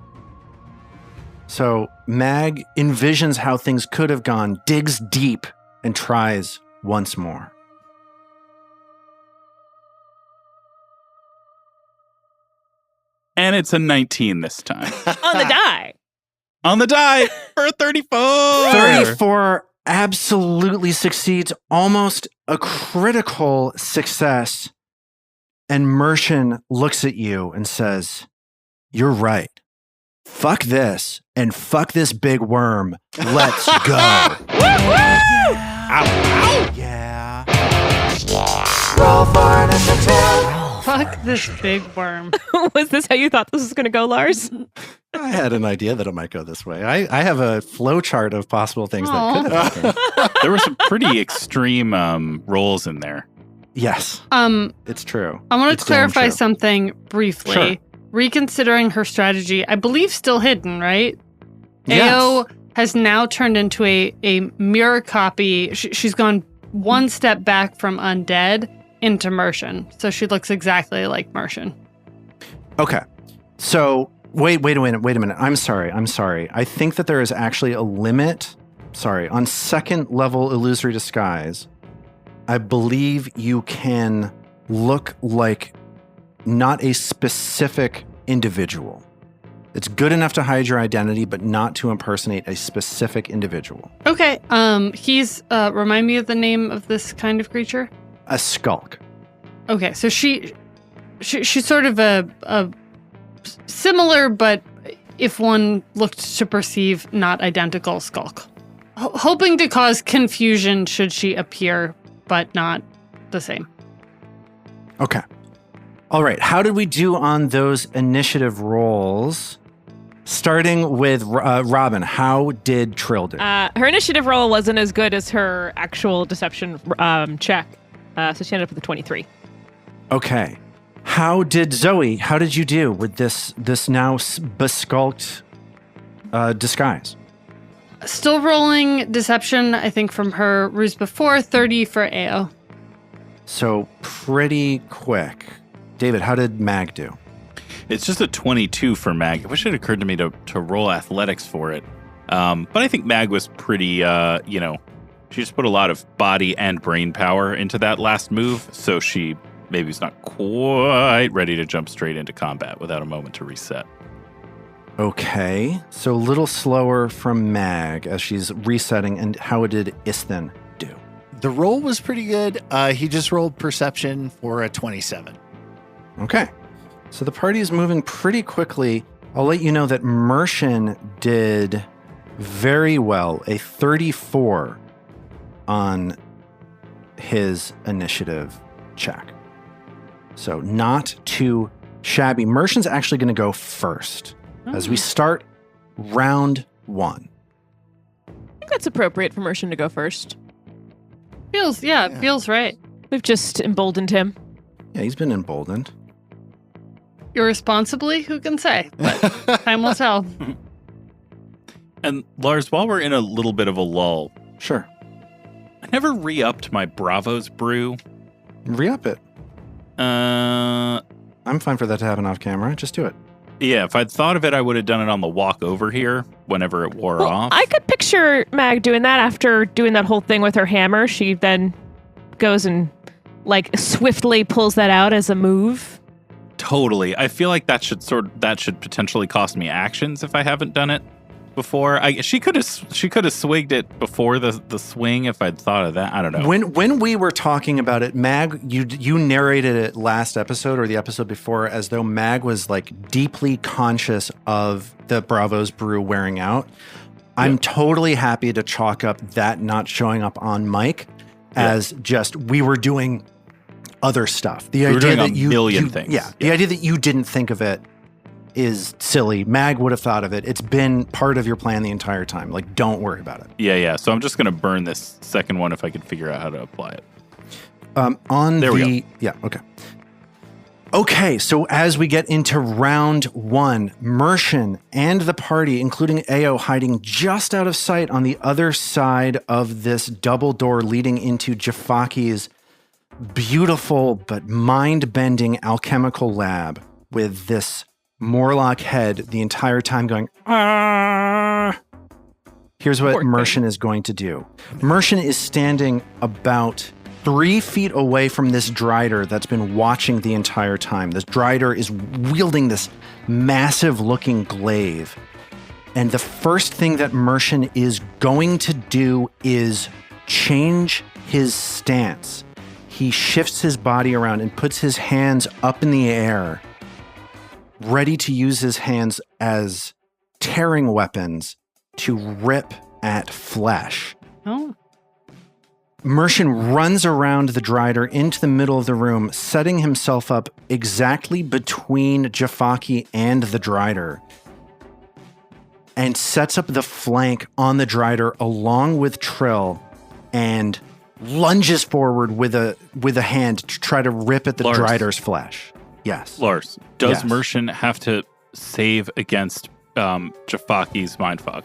S2: So Mag envisions how things could have gone, digs deep, and tries once more.
S6: And it's a 19 this time.
S3: On the die.
S6: On the die for a 34.
S2: 34 absolutely succeeds, almost a critical success. And Mercian looks at you and says, "You're right. Fuck this and fuck this big worm. Let's go." Ow. Yeah. Roll for initiative.
S4: Fuck this big worm.
S3: Was this how you thought this was going to go, Lars?
S2: I had an idea that it might go this way. I have a flow chart of possible things that could have happened.
S6: There were some pretty extreme rolls in there.
S2: Yes, it's true.
S4: I want
S2: It's
S4: to clarify
S2: damn true.
S4: something briefly.
S2: Sure.
S4: Reconsidering her strategy, I believe still hidden, right?
S2: Yes.
S4: AO has now turned into a mirror copy. She's gone one step back from undead into Mercian. So she looks exactly like Mercian.
S2: Okay. So wait a minute. I'm sorry. I think that there is actually a limit. Sorry. On second level illusory disguise, I believe you can look like not a specific individual. It's good enough to hide your identity, but not to impersonate a specific individual.
S4: Okay. He's remind me of the name of this kind of creature.
S2: A skulk.
S4: Okay, so she's sort of a similar, but if one looked to perceive, not identical skulk. Hoping to cause confusion should she appear, but not the same.
S2: Okay. All right. How did we do on those initiative rolls? Starting with Robin, how did Trill do?
S3: Her initiative roll wasn't as good as her actual deception check, so she ended up with a 23.
S2: Okay. How did Zoe? How did you do with this now beskulked disguise?
S4: Still rolling deception, I think, from her ruse before, 30 for AO.
S2: So pretty quick. David, how did Mag do?
S6: It's just a 22 for Mag. I wish it occurred to me to roll athletics for it. But I think Mag was pretty, she just put a lot of body and brain power into that last move. So she maybe is not quite ready to jump straight into combat without a moment to reset.
S2: Okay. So a little slower from Mag as she's resetting. And how did Isthan do?
S5: The roll was pretty good. He just rolled perception for a 27.
S2: Okay. So the party is moving pretty quickly. I'll let you know that Mershon did very well, a 34 on his initiative check. So not too shabby. Mershon's actually going to go first as we start round 1.
S3: I think that's appropriate for Mershon to go first.
S4: Feels right.
S3: We've just emboldened him.
S2: Yeah, he's been emboldened.
S4: Irresponsibly, who can say? But time will tell.
S6: And Lars, while we're in a little bit of a lull,
S2: Sure.
S6: I never re-upped my Bravos brew.
S2: Re-up it. I'm fine for that to happen off camera. Just do it.
S6: Yeah, if I'd thought of it, I would have done it on the walk over here whenever it wore off.
S3: I could picture Mag doing that after doing that whole thing with her hammer. She then goes and swiftly pulls that out as a move.
S6: Totally. I feel like that should potentially cost me actions if I haven't done it before. She could have swigged it before the swing if I'd thought of that. I don't know.
S2: When we were talking about it, Mag, you narrated it last episode or the episode before as though Mag was deeply conscious of the Bravos brew wearing out. I'm totally happy to chalk up that not showing up on mic as just we were doing other stuff. The idea that you
S6: million things.
S2: Yeah, the idea that you didn't think of it is silly. Mag would have thought of it. It's been part of your plan the entire time. Don't worry about it.
S6: Yeah. So I'm just going to burn this second one if I can figure out how to apply it.
S2: There we go. Yeah, okay. Okay, so as we get into round 1, Mershon and the party, including Ao, hiding just out of sight on the other side of this double door leading into Jafaki's beautiful but mind-bending alchemical lab with this Morlock head the entire time going, ah. Here's what Mershon is going to do. Mershon is standing about 3 feet away from this Drider that's been watching the entire time. This Drider is wielding this massive-looking glaive. And the first thing that Mershon is going to do is change his stance. He shifts his body around and puts his hands up in the air, ready to use his hands as tearing weapons to rip at flesh.
S4: Oh.
S2: Mershon runs around the Drider into the middle of the room, setting himself up exactly between Jafaki and the Drider, and sets up the flank on the Drider along with Trill and lunges forward with a hand to try to rip at the
S6: Lars.
S2: Drider's flesh. Yes.
S6: Lars, does
S2: Yes.
S6: Mershon have to save against Jafaki's mind fog?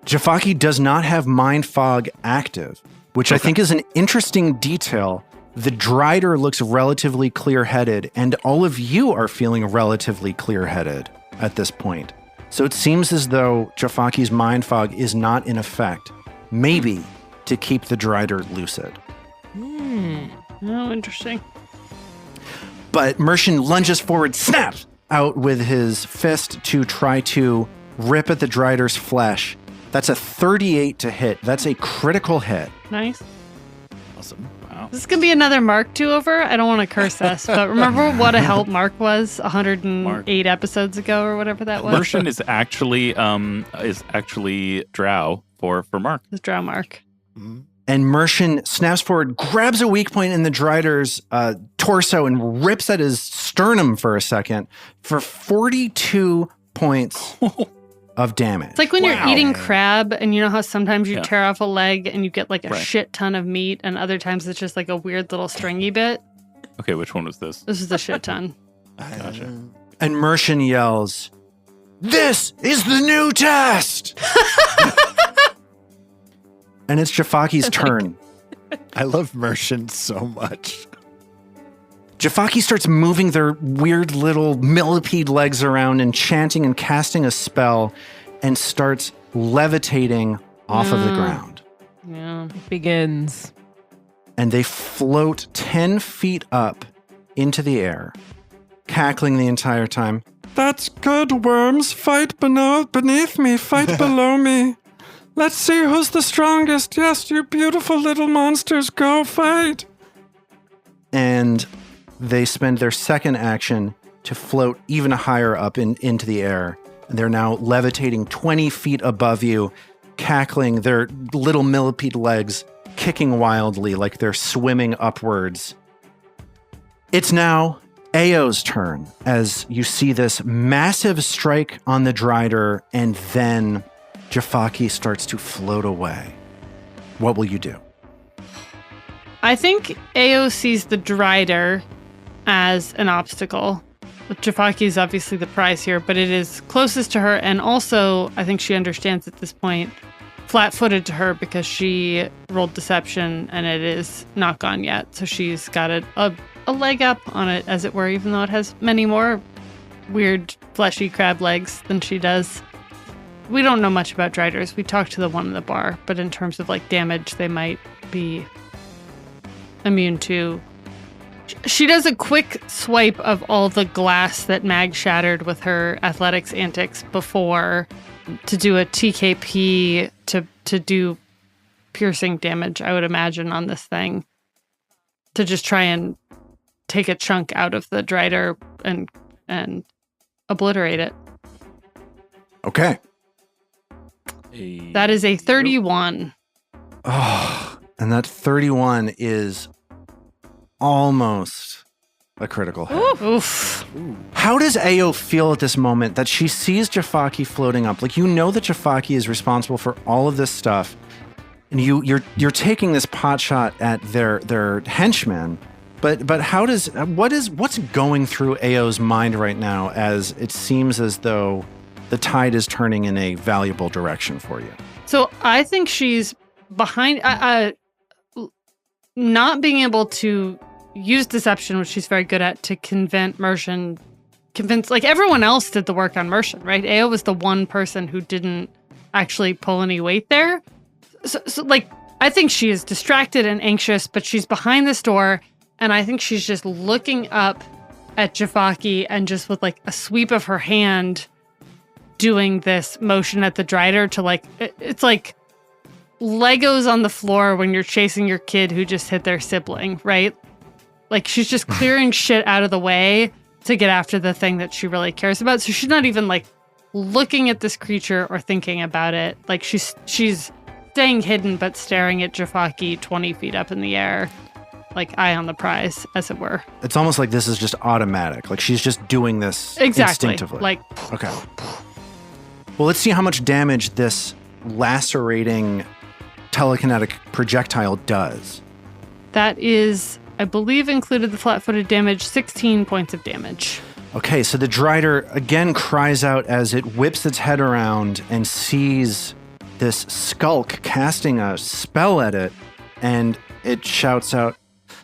S2: Jafaki does not have Mind Fog active, which I think is an interesting detail. The Drider looks relatively clear-headed, and all of you are feeling relatively clear-headed at this point. So it seems as though Jafaki's Mind Fog is not in effect, maybe to keep the Drider lucid.
S4: Oh, interesting.
S2: But Mershon lunges forward, snaps out with his fist to try to rip at the Drider's flesh. That's a 38 to hit. That's a critical hit.
S4: Nice.
S6: Awesome. Wow.
S4: This is going to be another Mark do-over. I don't want to curse us, but remember what a help Mark was 108 episodes ago or whatever that was?
S6: Mershon is actually Drow for Mark.
S4: The Drow Mark.
S5: Mm-hmm.
S2: And Mershon snaps forward, grabs a weak point in the Drider's torso and rips at his sternum for a second for 42 points of damage.
S4: It's like when you're eating crab and you know how sometimes you
S6: Yeah.
S4: tear off a leg and you get like a
S6: Right.
S4: shit ton of meat and other times it's just like a weird little stringy bit?
S6: Okay, which one was this?
S4: This is a shit ton.
S6: Gotcha.
S2: And Mershon yells, "This is the new test!" And it's Jafaki's turn.
S5: I love Mershon so much.
S2: Jafaki starts moving their weird little millipede legs around and chanting and casting a spell and starts levitating off of the ground.
S4: Yeah.
S3: It begins.
S2: And they float 10 feet up into the air, cackling the entire time.
S7: That's good, worms. Fight beneath me. Fight below me. Let's see who's the strongest. Yes, you beautiful little monsters. Go fight.
S2: And they spend their second action to float even higher up into the air. And they're now levitating 20 feet above you, cackling their little millipede legs, kicking wildly like they're swimming upwards. It's now Ao's turn as you see this massive strike on the Drider, and then Jafaki starts to float away. What will you do?
S4: I think Ao sees the Drider as an obstacle. Jafaki is obviously the prize here, but it is closest to her, and also I think she understands at this point, flat-footed to her because she rolled deception and it is not gone yet. So she's got a leg up on it, as it were, even though it has many more weird fleshy crab legs than she does. We don't know much about Driders. We talked to the one in the bar, but in terms of like damage, they might be immune to. She does a quick swipe of all the glass that Mag shattered with her athletics antics before to do a TKP to do piercing damage, I would imagine, on this thing. To just try and take a chunk out of the Drider and obliterate it.
S2: Okay.
S4: That is a 31.
S2: Oh, and that 31 is almost a critical hit.
S4: Oof.
S2: How does Ao feel at this moment that she sees Jafaki floating up? Like, you know that Jafaki is responsible for all of this stuff, and you're taking this pot shot at their henchmen. But what's going through Ao's mind right now as it seems as though the tide is turning in a valuable direction for you?
S4: So I think she's behind not being able to use deception, which she's very good at, to convince, like everyone else did the work on Mershon, right? Ao was the one person who didn't actually pull any weight there. So like, I think she is distracted and anxious, but she's behind this door, and I think she's just looking up at Jafaki and just with like a sweep of her hand doing this motion at the Drider to like, it's like Legos on the floor when you're chasing your kid who just hit their sibling, right? Like, she's just clearing shit out of the way to get after the thing that she really cares about. So she's not even like looking at this creature or thinking about it. Like, she's staying hidden but staring at Jafaki 20 feet up in the air, like eye on the prize, as it were.
S2: It's almost like this is just automatic. Like, she's just doing this
S4: Exactly.
S2: instinctively.
S4: Like,
S2: okay. Well, let's see how much damage this lacerating telekinetic projectile does.
S4: that is, I believe, included the flat-footed damage, 16 points of damage.
S2: Okay, so the Drider again cries out as it whips its head around and sees this skulk casting a spell at it, and it shouts out,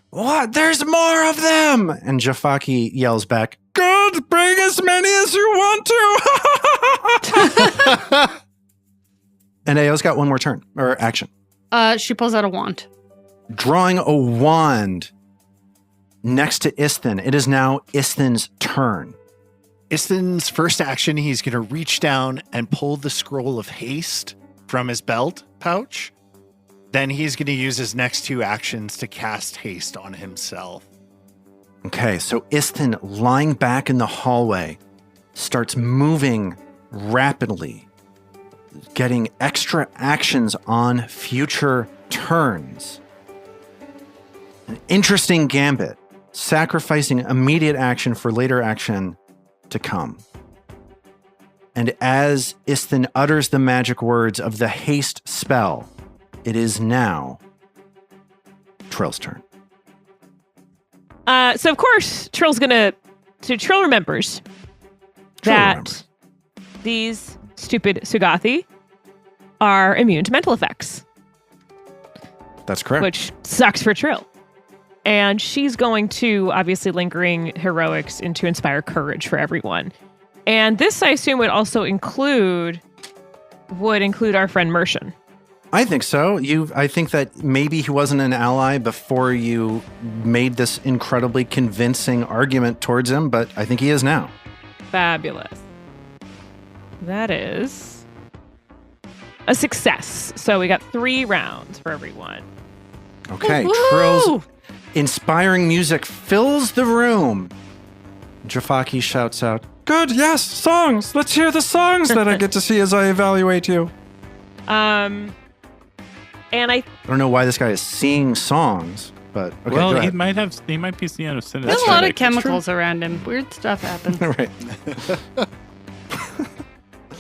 S2: "What? There's more of them!" And Jafaki yells back, "Good, bring as many as you want to!" And Ao's got one more turn, or action.
S4: She pulls out a wand.
S2: Drawing a wand next to Isthin. It is now Isthin's turn.
S5: Isthin's first action, he's going to reach down and pull the scroll of haste from his belt pouch. Then he's going to use his next two actions to cast haste on himself.
S2: Okay, so Isthin, lying back in the hallway, starts moving rapidly, getting extra actions on future turns. An interesting gambit, sacrificing immediate action for later action to come. And as Isthin utters the magic words of the haste spell, it is now Trill's turn.
S3: So of course, Trill's gonna. So Trill remembers that these stupid Sugathi are immune to mental effects.
S2: That's correct.
S3: Which sucks for Trill. And she's going to, obviously, lingering heroics into inspire courage for everyone. And this, I assume, would include our friend Mercian.
S2: I think so. I think that maybe he wasn't an ally before you made this incredibly convincing argument towards him, but I think he is now.
S3: Fabulous. That is a success. So we got 3 rounds for everyone.
S2: Okay,
S3: Woo-hoo!
S2: Trill's inspiring music fills the room. Jafaki shouts out,
S7: Good, yes, songs. Let's hear the songs that I get to see as I evaluate you.
S3: And I
S2: don't know why this guy is singing songs, but okay,
S6: well,
S2: go
S6: he
S2: ahead.
S6: might be seeing a
S4: There's a lot of chemicals around him. Weird stuff happens.
S2: Right.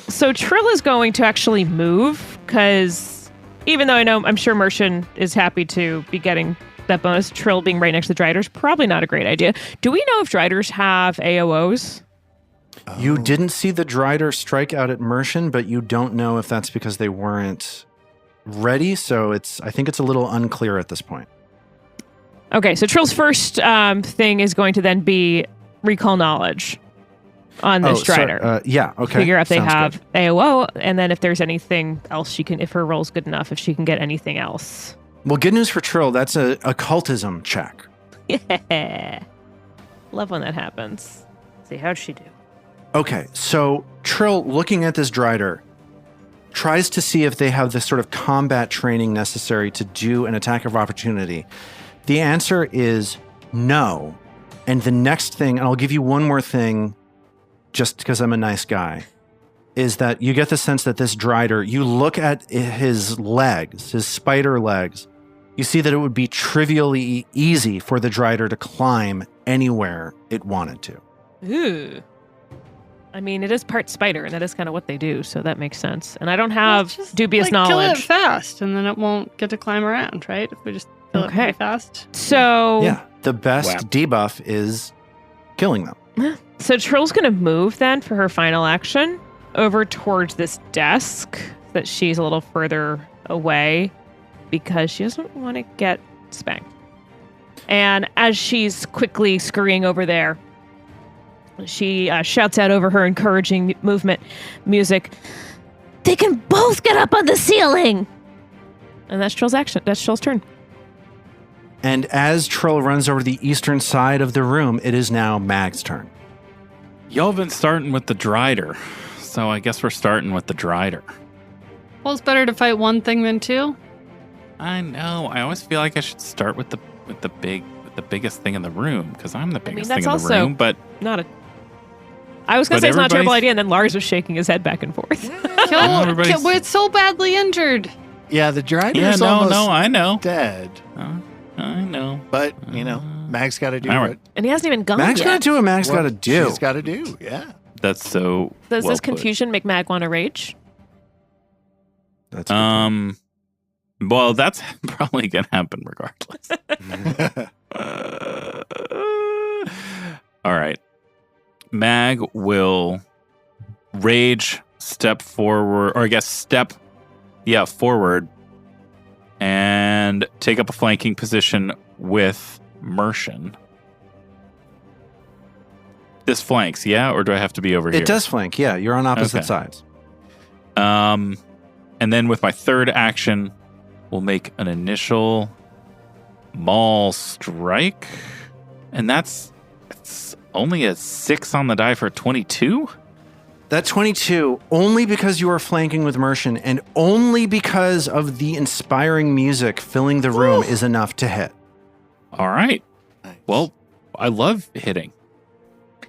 S3: So Trill is going to actually move because even though I'm sure Mercian is happy to be getting that bonus, Trill being right next to the Driders, probably not a great idea. Do we know if Driders have AOOs?
S2: You didn't see the Drider strike out at Mercian, but you don't know if that's because they weren't ready. So I think it's a little unclear at this point.
S3: Okay, so Trill's first thing is going to then be recall knowledge on this Drider.
S2: Yeah, okay.
S3: Figure out if they
S2: Sounds
S3: have
S2: good.
S3: AOO, and then if there's anything else she can, if her roll's good enough, if she can get anything else.
S2: Well, good news for Trill, that's a occultism check.
S3: Yeah. Love when that happens. Let's see, how'd she do?
S2: Okay, so Trill, looking at this Drider, tries to see if they have the sort of combat training necessary to do an attack of opportunity. The answer is no. And the next thing, and I'll give you one more thing, just because I'm a nice guy, is that you get the sense that this Drider, you look at his legs, his spider legs, you see that it would be trivially easy for the Drider to climb anywhere it wanted to.
S3: Ooh. I mean, it is part spider, and that is kind of what they do, so that makes sense. And I don't have dubious knowledge.
S4: Kill it fast, and then it won't get to climb around, right? If we just kill it pretty fast.
S3: So
S2: yeah, the best debuff is killing them.
S3: So Trill's going to move then for her final action over towards this desk that she's a little further away because she doesn't want to get spanked. And as she's quickly scurrying over there, she shouts out over her encouraging movement music,
S8: They can both get up on the ceiling!
S3: and that's Trill's action. That's Trill's turn.
S2: And as Trill runs over to the eastern side of the room, it is now Mag's turn.
S6: Y'all been starting with the Drider, so I guess we're starting with the Drider.
S4: Well, it's better to fight one thing than two.
S6: I know. I always feel like I should start with the biggest thing in the room because I'm the biggest thing in the room. But
S3: not a. I was going to say it's not a terrible idea, and then Lars was shaking his head back and forth.
S4: We're so badly injured.
S5: Yeah, the Drider's almost
S6: I know.
S5: dead.
S6: I know.
S5: But, Mag's got to do
S6: All
S5: it.
S6: right.
S3: And he hasn't even gone
S2: Mag's
S3: yet.
S2: got to do what Mag's got to do.
S5: She's got to do, yeah.
S6: That's so.
S3: Does
S6: well
S3: this
S6: put.
S3: confusion make Mag want to rage?
S2: That's good.
S6: Well, that's probably gonna happen regardless. All right. Mag will rage, step forward, or I guess step forward, and take up a flanking position with Mercian. This flanks, yeah? Or do I have to be over here?
S2: It does flank, yeah. You're on opposite sides.
S6: And then with my third action, we'll make an initial maul strike. And it's only a 6 on the die for 22?
S2: That 22, only because you are flanking with Mercian and only because of the inspiring music filling the room is enough to hit.
S6: All right.
S5: Nice.
S6: Well, I love hitting.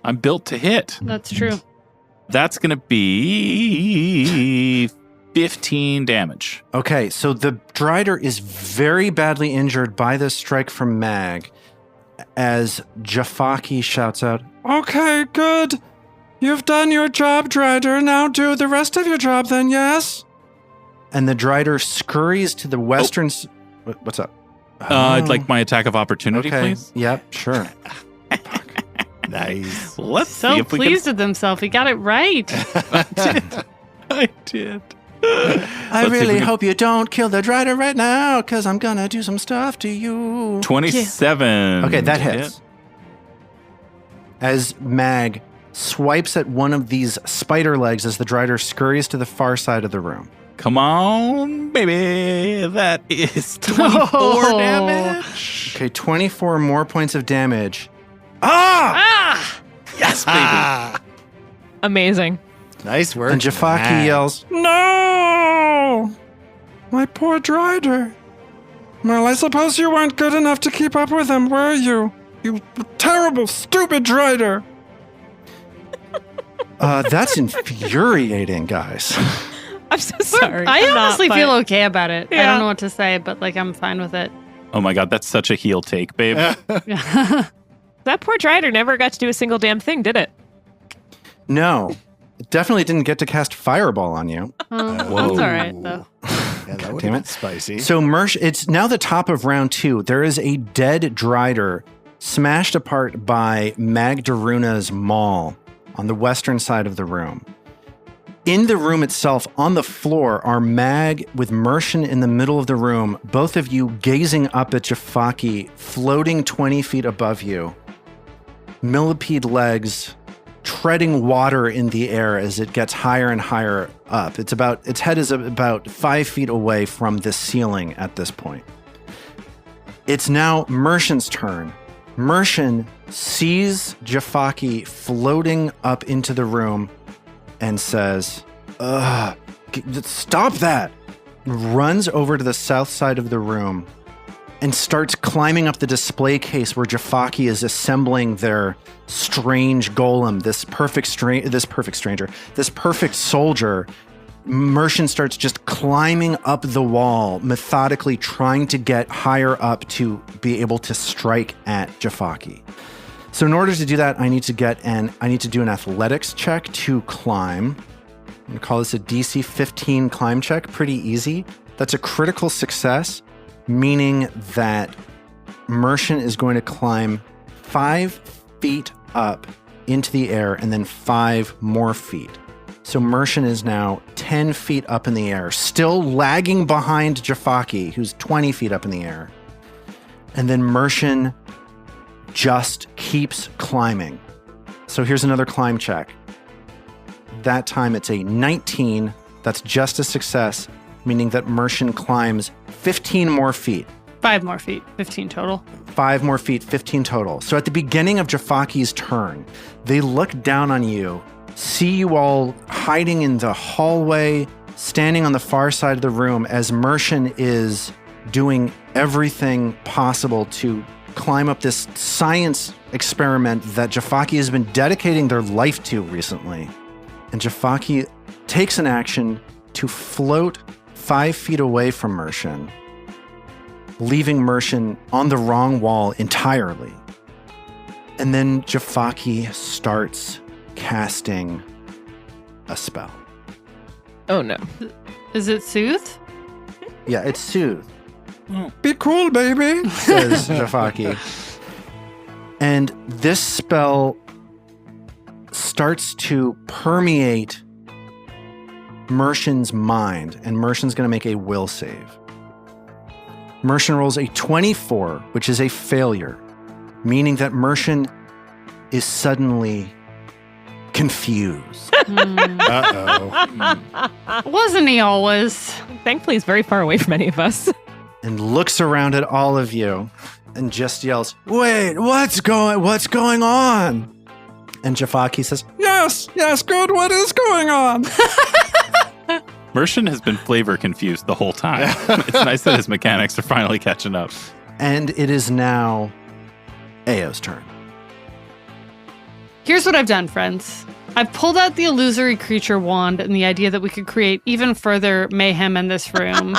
S6: I'm built to hit.
S4: That's true.
S6: That's going to be 15 damage.
S2: Okay, so the Drider is very badly injured by this strike from Mag as Jafaki shouts out,
S7: Okay, good. You've done your job, Drider. Now do the rest of your job then, yes?
S2: And the Drider scurries to the western... What's up?
S6: I'd like my attack of opportunity,
S2: Okay.
S6: please.
S2: Yep, sure.
S5: Nice.
S6: Let's see
S4: So
S6: if we
S4: pleased with himself. He got it right.
S6: I did.
S2: I
S6: Let's see if
S2: really
S6: we can-
S2: hope you don't kill the Drider right now, because I'm gonna do some stuff to you.
S6: 27.
S2: Okay, that
S6: Hit.
S2: hits. As Mag swipes at one of these spider legs as the Drider scurries to the far side of the room.
S6: Come on, baby. That is 24
S4: Oh.
S6: damage.
S2: Okay, 24 more points of damage.
S4: Ah!
S6: Yes, baby.
S5: Ah,
S3: Amazing.
S5: nice work.
S2: And Jafaki
S5: man.
S2: yells,
S7: No! My poor Drider. Well, I suppose you weren't good enough to keep up with him, were you? You terrible, stupid Drider.
S2: that's infuriating, guys.
S3: I'm so sorry.
S4: I
S3: I'm not,
S4: honestly
S3: but-
S4: feel okay about it. I
S3: Yeah.
S4: don't know what to say, but like I'm fine with it.
S6: Oh my god, that's such a heel take, babe.
S4: Yeah.
S3: That poor Drider never got to do a single damn thing, did it?
S2: No, it definitely didn't get to cast Fireball on you.
S4: That's
S6: Whoa.
S4: all right, though.
S5: Yeah, that would
S2: damn
S5: have
S2: it.
S5: been spicy.
S2: So it's now the top of round 2. There is a dead Drider smashed apart by Magdaruna's maul on the western side of the room. In the room itself, on the floor, are Mag with Mershon in the middle of the room, both of you gazing up at Jafaki, floating 20 feet above you. Millipede legs treading water in the air as it gets higher and higher up. Its head is about 5 feet away from the ceiling at this point. It's now Mershon's turn. Mershon sees Jafaki floating up into the room and says, stop that. Runs over to the south side of the room and starts climbing up the display case where Jafaki is assembling their strange golem, this perfect soldier. Mershon starts just climbing up the wall, methodically trying to get higher up to be able to strike at Jafaki. So in order to do that, I need to do an athletics check to climb. I'm going to call this a DC 15 climb check. Pretty easy. That's a critical success, meaning that Mershon is going to climb 5 feet up into the air and then 5 more feet. So Mershon is now 10 feet up in the air, still lagging behind Jafaki, who's 20 feet up in the air. And then Mershon just keeps climbing. So here's another climb check. That time it's a 19. That's just a success, meaning that Mershon climbs 15 more feet.
S4: 5 more feet, 15 total.
S2: 5 more feet, 15 total. So at the beginning of Jafaki's turn, they look down on you, see you all hiding in the hallway, standing on the far side of the room as Mershon is doing everything possible to climb up this science experiment that Jafaki has been dedicating their life to recently. And Jafaki takes an action to float 5 feet away from Mershon, leaving Mershon on the wrong wall entirely. And then Jafaki starts casting a spell.
S3: Oh no.
S4: Is it Soothe?
S2: Yeah, it's Soothe,
S7: Be cool, baby.
S2: says Jafaki. And this spell starts to permeate Mershon's mind, and Mershon's going to make a will save. Mershon rolls a 24, which is a failure, meaning that Mershon is suddenly confused.
S5: Uh-oh.
S4: Wasn't he always?
S3: Thankfully, he's very far away from any of us.
S2: And looks around at all of you and just yells, "Wait, what's going on?" And Jafaki says,
S7: Yes, good. What is going on?
S6: Mershon has been flavor confused the whole time. It's nice that his mechanics are finally catching up.
S2: and it is now Ao's turn.
S4: Here's what I've done, friends. I've pulled out the illusory creature wand and the idea that we could create even further mayhem in this room.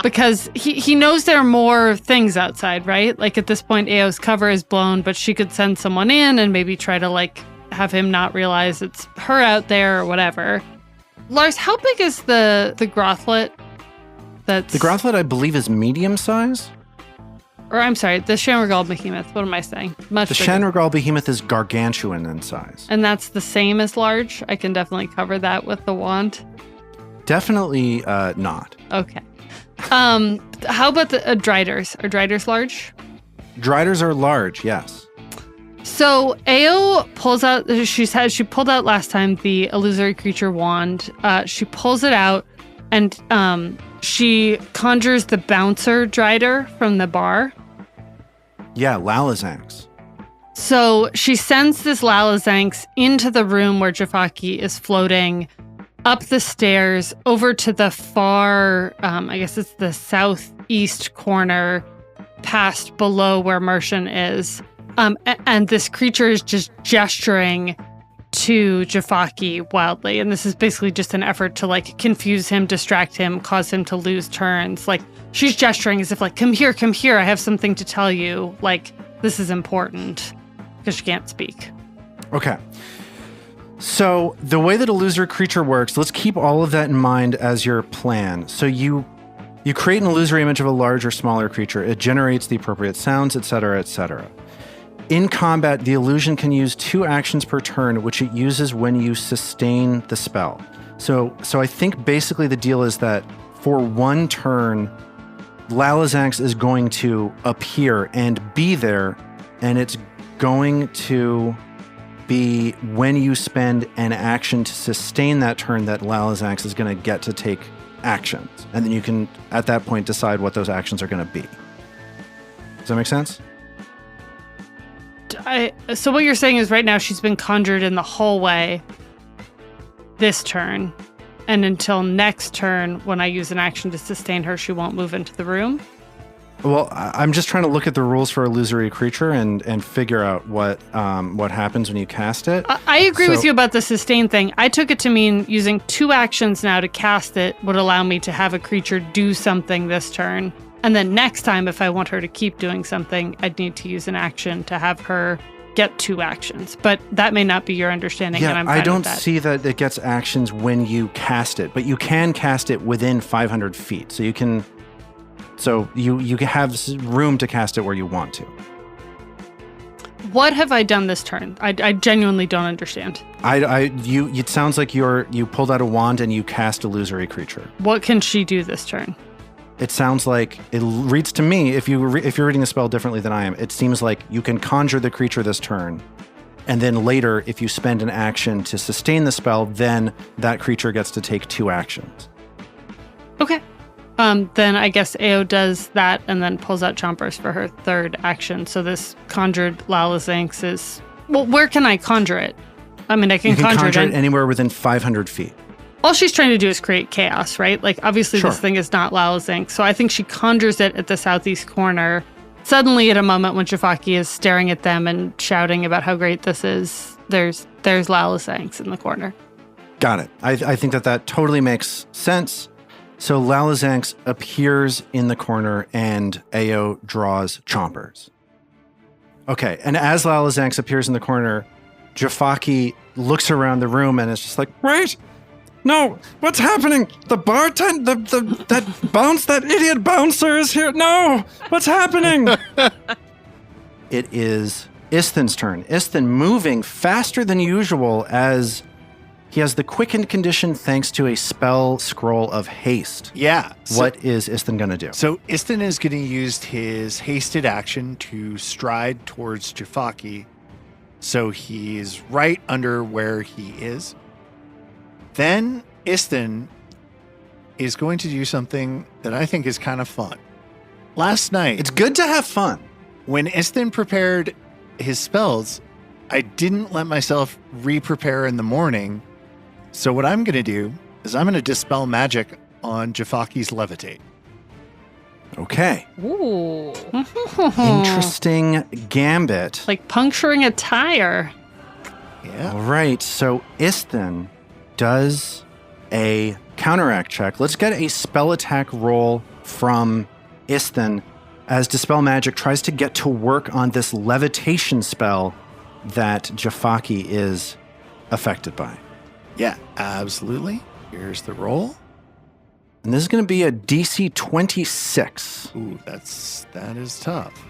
S4: Because he knows there are more things outside, right? Like at this point, Ao's cover is blown, but she could send someone in and maybe try to like have him not realize it's her out there or whatever. Lars, how big is the Grothlet?
S2: The Grothlet, I believe, is medium size.
S4: Or I'm sorry, the Shanregal Behemoth. What am I saying? Much
S2: The
S4: bigger.
S2: Shanregal Behemoth is gargantuan in size.
S4: And that's the same as large? I can definitely cover that with the wand.
S2: Definitely not.
S4: Okay. How about the Driders? Are Driders large?
S2: Driders are large, yes.
S4: So Ao pulls out, she pulled out last time the illusory creature wand. She pulls it out and she conjures the bouncer Drider from the bar.
S2: Yeah, Lalazanx.
S4: So she sends this Lalazanx into the room where Jafaki is floating, up the stairs, over to the far, I guess it's the southeast corner, past below where Mershon is. And this creature is just gesturing to Jafaki wildly. And this is basically just an effort to like confuse him, distract him, cause him to lose turns. Like she's gesturing as if like, come here, I have something to tell you. Like this is important because she can't speak.
S2: Okay. So the way that illusory creature works, let's keep all of that in mind as your plan. So you create an illusory image of a large or smaller creature. It generates the appropriate sounds, etc., etc. In combat, the illusion can use 2 actions per turn, which it uses when you sustain the spell. So I think basically the deal is that for 1 turn, Lalazanx is going to appear and be there, and it's going to be when you spend an action to sustain that turn that Lalazanx is going to get to take actions. And then you can, at that point, decide what those actions are going to be. Does that make sense?
S4: So what you're saying is right now she's been conjured in the hallway this turn, and until next turn, when I use an action to sustain her, she won't move into the room?
S2: Well, I'm just trying to look at the rules for illusory creature and figure out what happens when you cast it.
S4: I agree with you about the sustain thing. I took it to mean using 2 actions now to cast it would allow me to have a creature do something this turn. And then next time, if I want her to keep doing something, I'd need to use an action to have her get 2 actions. But that may not be your understanding, and I'm fine
S2: I don't
S4: with that.
S2: see that it gets actions when you cast it, but you can cast it within 500 feet. So you can... So you have room to cast it where you want to.
S4: What have I done this turn? I genuinely don't understand.
S2: It sounds like you pulled out a wand and you cast illusory creature.
S4: What can she do this turn?
S2: It sounds like it reads to me. If you're reading the spell differently than I am, it seems like you can conjure the creature this turn, and then later, if you spend an action to sustain the spell, then that creature gets to take 2 actions.
S4: Okay. Then I guess Ao does that and then pulls out Chompers for her 3rd action. So this conjured Lalazanx is... Well, where can I conjure it? I mean, I can conjure it
S2: anywhere within 500 feet.
S4: All she's trying to do is create chaos, right? Like, obviously
S2: Sure.
S4: This thing is not Lalazanx. So I think she conjures it at the southeast corner. Suddenly, at a moment when Jafaki is staring at them and shouting about how great this is, there's Lalazanx in the corner.
S2: Got it. I think that totally makes sense. So Lalazanx appears in the corner and Ao draws Chompers. Okay, and as Lalazanx appears in the corner, Jafaki looks around the room and is just like,
S7: Wait! No! What's happening? The bartender, that idiot bouncer is here. No! What's happening?
S2: it is Isthin's turn. Isthin moving faster than usual as he has the quickened condition thanks to a spell scroll of haste.
S5: Yeah.
S2: What is Isthin going to do?
S5: So Isthin is going to use his hasted action to stride towards Jafaki. So he's right under where he is. Then Isthin is going to do something that I think is kind of fun. Last night,
S2: It's good to have fun.
S5: when Isthin prepared his spells, I didn't let myself re-prepare in the morning. So what I'm going to do is I'm going to dispel magic on Jafaki's levitate.
S2: Okay.
S3: Ooh.
S2: Interesting gambit.
S4: Like puncturing a tire.
S5: Yeah.
S2: All right, so Isthin does a counteract check. Let's get a spell attack roll from Isthin as Dispel Magic tries to get to work on this levitation spell that Jafaki is affected by.
S5: Yeah, absolutely. Here's the roll.
S2: And this is going to be a DC 26.
S5: Ooh, that is tough.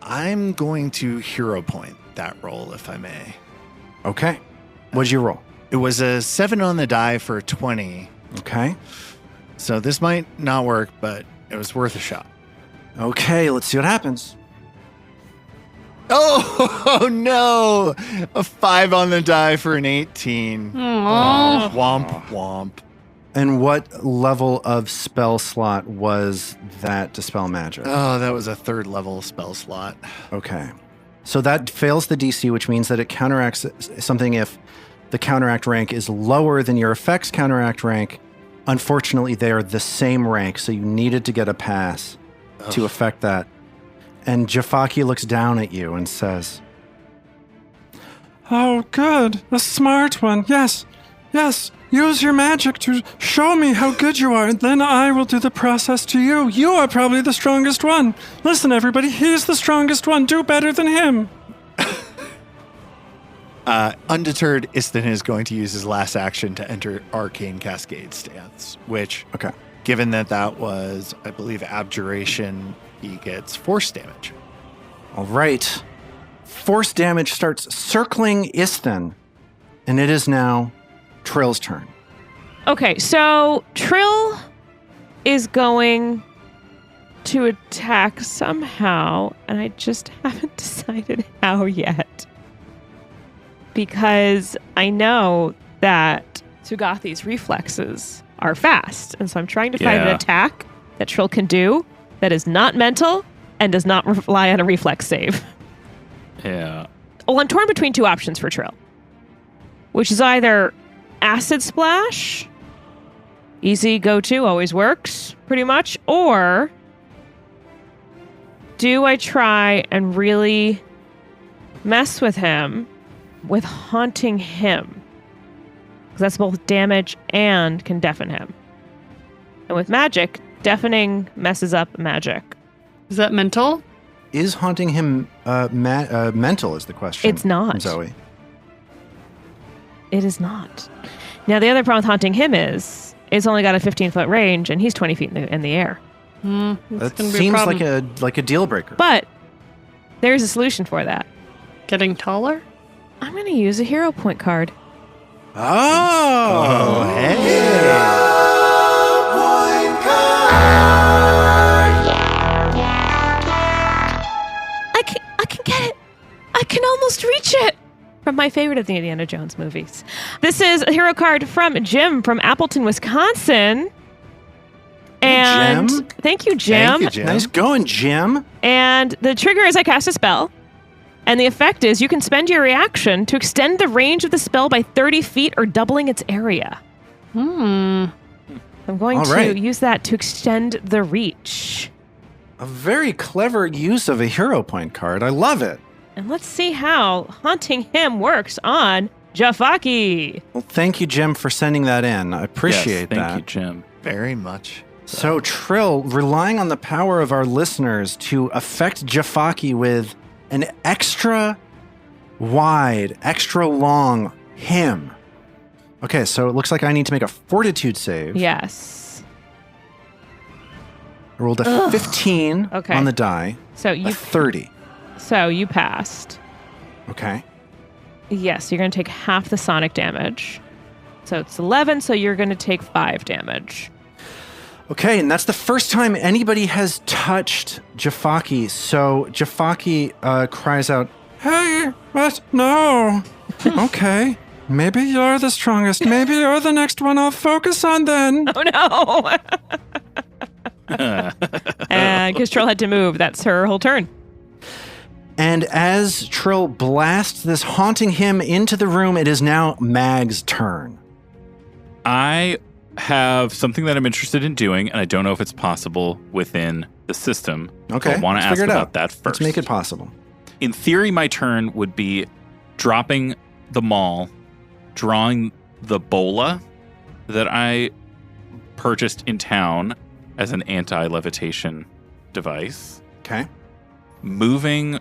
S5: I'm going to hero point that roll, if I may.
S2: Okay. What'd you roll?
S5: It was a 7 on the die for 20.
S2: Okay.
S5: So this might not work, but it was worth a shot.
S2: Okay, let's see what happens.
S5: Oh, no! A 5 on the die for an 18.
S4: Aw.
S5: Womp, womp.
S2: And what level of spell slot was that Dispel Magic?
S5: Oh, that was a 3rd level spell slot.
S2: Okay. So that fails the DC, which means that it counteracts something if the counteract rank is lower than your effect's counteract rank. Unfortunately, they are the same rank, so you needed to get a pass to affect that. And Jafaki looks down at you and says,
S7: Oh, good. A smart one. Yes. Yes. Use your magic to show me how good you are, and then I will do the process to you. You are probably the strongest one. Listen, everybody, he's the strongest one. Do better than him.
S5: Undeterred, Istin is going to use his last action to enter Arcane Cascade stance, which,
S2: okay.
S5: given that was, I believe, Abjuration, he gets force damage.
S2: All right. Force damage starts circling Istin, and it is now Trill's turn.
S3: Okay, so Trill is going to attack somehow, and I just haven't decided how yet. Because I know that Sugathi's reflexes are fast, and so I'm trying to find an attack that Trill can do that is not mental and does not rely on a reflex save.
S6: Yeah.
S3: Well, I'm torn between two options for Trill, which is either Acid Splash, easy go-to, always works, pretty much, or do I try and really mess with him with Haunting Him? Because that's both damage and can deafen him. And with magic, deafening messes up magic.
S4: Is that mental?
S2: Is Haunting Him mental is the question.
S3: It's not.
S2: From Zoe.
S3: It is not. Now, the other problem with Haunting Him is it's only got a 15-foot range, and he's 20 feet in the air.
S2: That seems like a deal breaker.
S3: But there's a solution for that.
S4: Getting taller?
S3: I'm going to use a hero point card.
S2: Oh,
S5: hey.
S3: I can get it. I can almost reach it. From my favorite of the Indiana Jones movies. This is a hero card from Jim from Appleton, Wisconsin. And
S2: Jim.
S3: Thank you, Jim.
S5: Thank you, Jim.
S2: Nice going, Jim.
S3: And the trigger is I cast a spell. And the effect is you can spend your reaction to extend the range of the spell by 30 feet or doubling its area. I'm going to use that to extend the reach.
S2: A very clever use of a hero point card. I love it.
S3: And let's see how Haunting Him works on Jafaki.
S2: Well, thank you, Jim, for sending that in. I appreciate that.
S6: Thank you, Jim.
S5: Very much.
S2: So, Trill, relying on the power of our listeners to affect Jafaki with an extra wide, extra long him. Okay, so it looks like I need to make a fortitude save.
S3: Yes.
S2: I rolled a 15 on the die.
S3: So
S2: a 30.
S3: So you passed.
S2: Okay.
S3: Yes, you're going to take half the sonic damage. So it's 11, so you're going to take 5 damage.
S2: Okay, and that's the first time anybody has touched Jafaki. So Jafaki cries out,
S7: Hey, what? No. Okay. Maybe you're the strongest. Maybe you're the next one I'll focus on then.
S3: Oh, no. And because Trill had to move, that's her whole turn.
S2: And as Trill blasts this Haunting Him into the room, it is now Mag's turn.
S6: I have something that I'm interested in doing, and I don't know if it's possible within the system.
S2: Okay,
S6: So I want to ask about that first.
S2: Let's make it possible.
S6: In theory, my turn would be dropping the maul, drawing the bola that I purchased in town as an anti-levitation device.
S2: Okay.
S6: Moving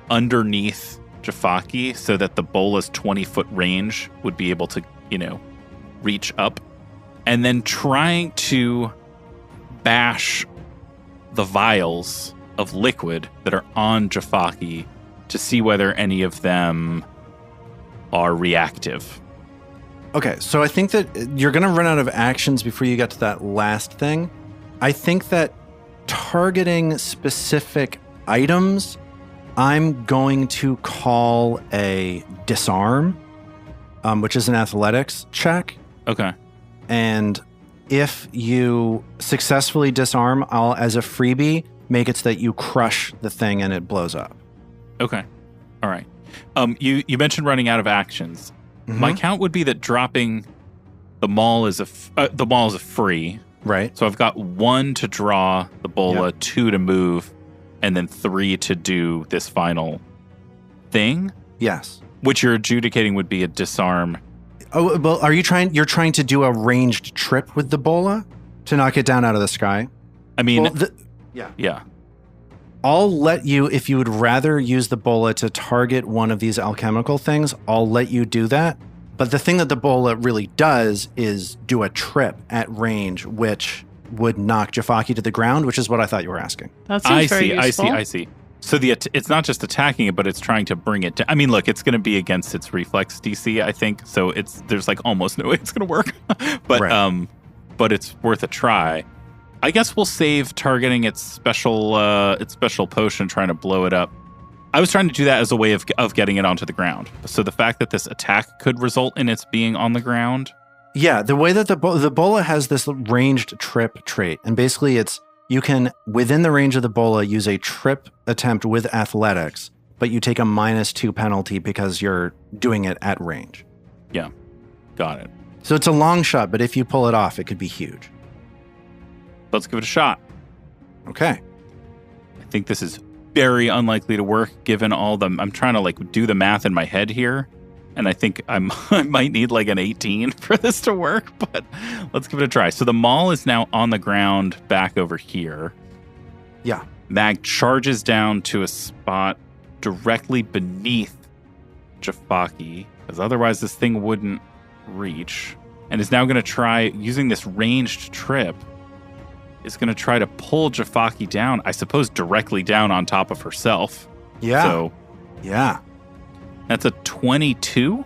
S6: underneath Jafaki so that the bola's 20-foot range would be able to, reach up. And then trying to bash the vials of liquid that are on Jafaki to see whether any of them are reactive.
S2: Okay, so I think that you're going to run out of actions before you get to that last thing. I think that targeting specific items, I'm going to call a disarm, which is an athletics check.
S6: Okay.
S2: And if you successfully disarm, I'll, as a freebie, make it so that you crush the thing and it blows up.
S6: Okay. All right. You mentioned running out of actions.
S2: Mm-hmm.
S6: My count would be that dropping the maul is a free.
S2: Right.
S6: So I've got 1 to draw the bola, 2 to move, and then 3 to do this final thing.
S2: Yes.
S6: Which you're adjudicating would be a disarm.
S2: Oh, well, you're trying to do a ranged trip with the bola to knock it down out of the sky?
S6: I mean,
S2: Well,
S6: yeah.
S2: I'll let you, if you would rather use the bola to target one of these alchemical things, I'll let you do that. But the thing that the bola really does is do a trip at range, which would knock Jafaki to the ground, which is what I thought you were asking.
S4: That seems very useful.
S6: I see. So it's not just attacking it, but it's trying to bring it down. I mean, look, it's going to be against its reflex DC, I think. So there's like almost no way it's going to work. But
S2: Right.
S6: But it's worth a try. I guess we'll save targeting its special potion, trying to blow it up. I was trying to do that as a way of getting it onto the ground. So the fact that this attack could result in its being on the ground.
S2: Yeah, the way that the bola has this ranged trip trait, and basically you can, within the range of the bola, use a trip attempt with athletics, but you take a -2 penalty because you're doing it at range.
S6: Yeah, got it.
S2: So it's a long shot, but if you pull it off, it could be huge.
S6: Let's give it a shot.
S2: Okay.
S6: I think this is very unlikely to work given all the... I'm trying to do the math in my head here, and I think I might need an 18 for this to work, but let's give it a try. So the maul is now on the ground back over here.
S2: Yeah.
S6: Mag charges down to a spot directly beneath Jafaki, because otherwise this thing wouldn't reach, and is now going to try, using this ranged trip, is going to try to pull Jafaki down, I suppose directly down on top of herself.
S2: Yeah.
S6: So
S2: Yeah.
S6: that's a 22?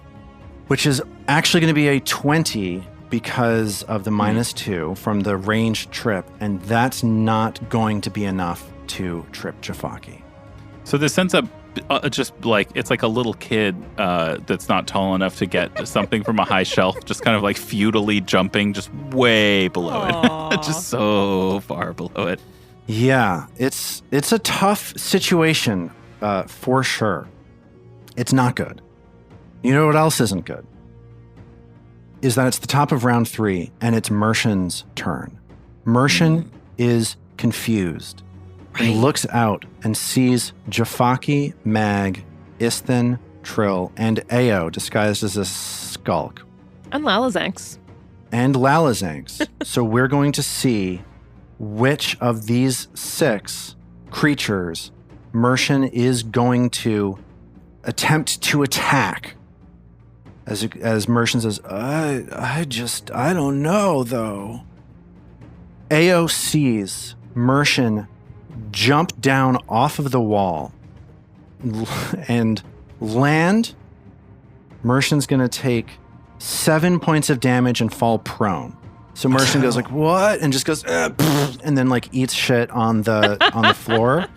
S2: Which is actually going to be a 20 because of the -2 from the ranged trip, and that's not going to be enough to trip Jafaki.
S6: So this ends up just it's like a little kid that's not tall enough to get something from a high shelf, just kind of futilely jumping just way below it. Just so far below it.
S2: Yeah, it's a tough situation for sure. It's not good. You know what else isn't good? Is that it's the top of round 3 and it's Mercian's turn. Mercian is confused. He looks out and sees Jafaki, Mag, Isthin, Trill, and Ao disguised as a skulk.
S3: And Lalazanx.
S2: And Lalazanx. So we're going to see which of these 6 creatures Mercian is going to attempt to attack. As Mercian says, I don't know, though. Ao sees Mercian jump down off of the wall and land. Mercian's going to take 7 points of damage and fall prone. So Mercian goes what? And just goes, and then eats shit on the floor.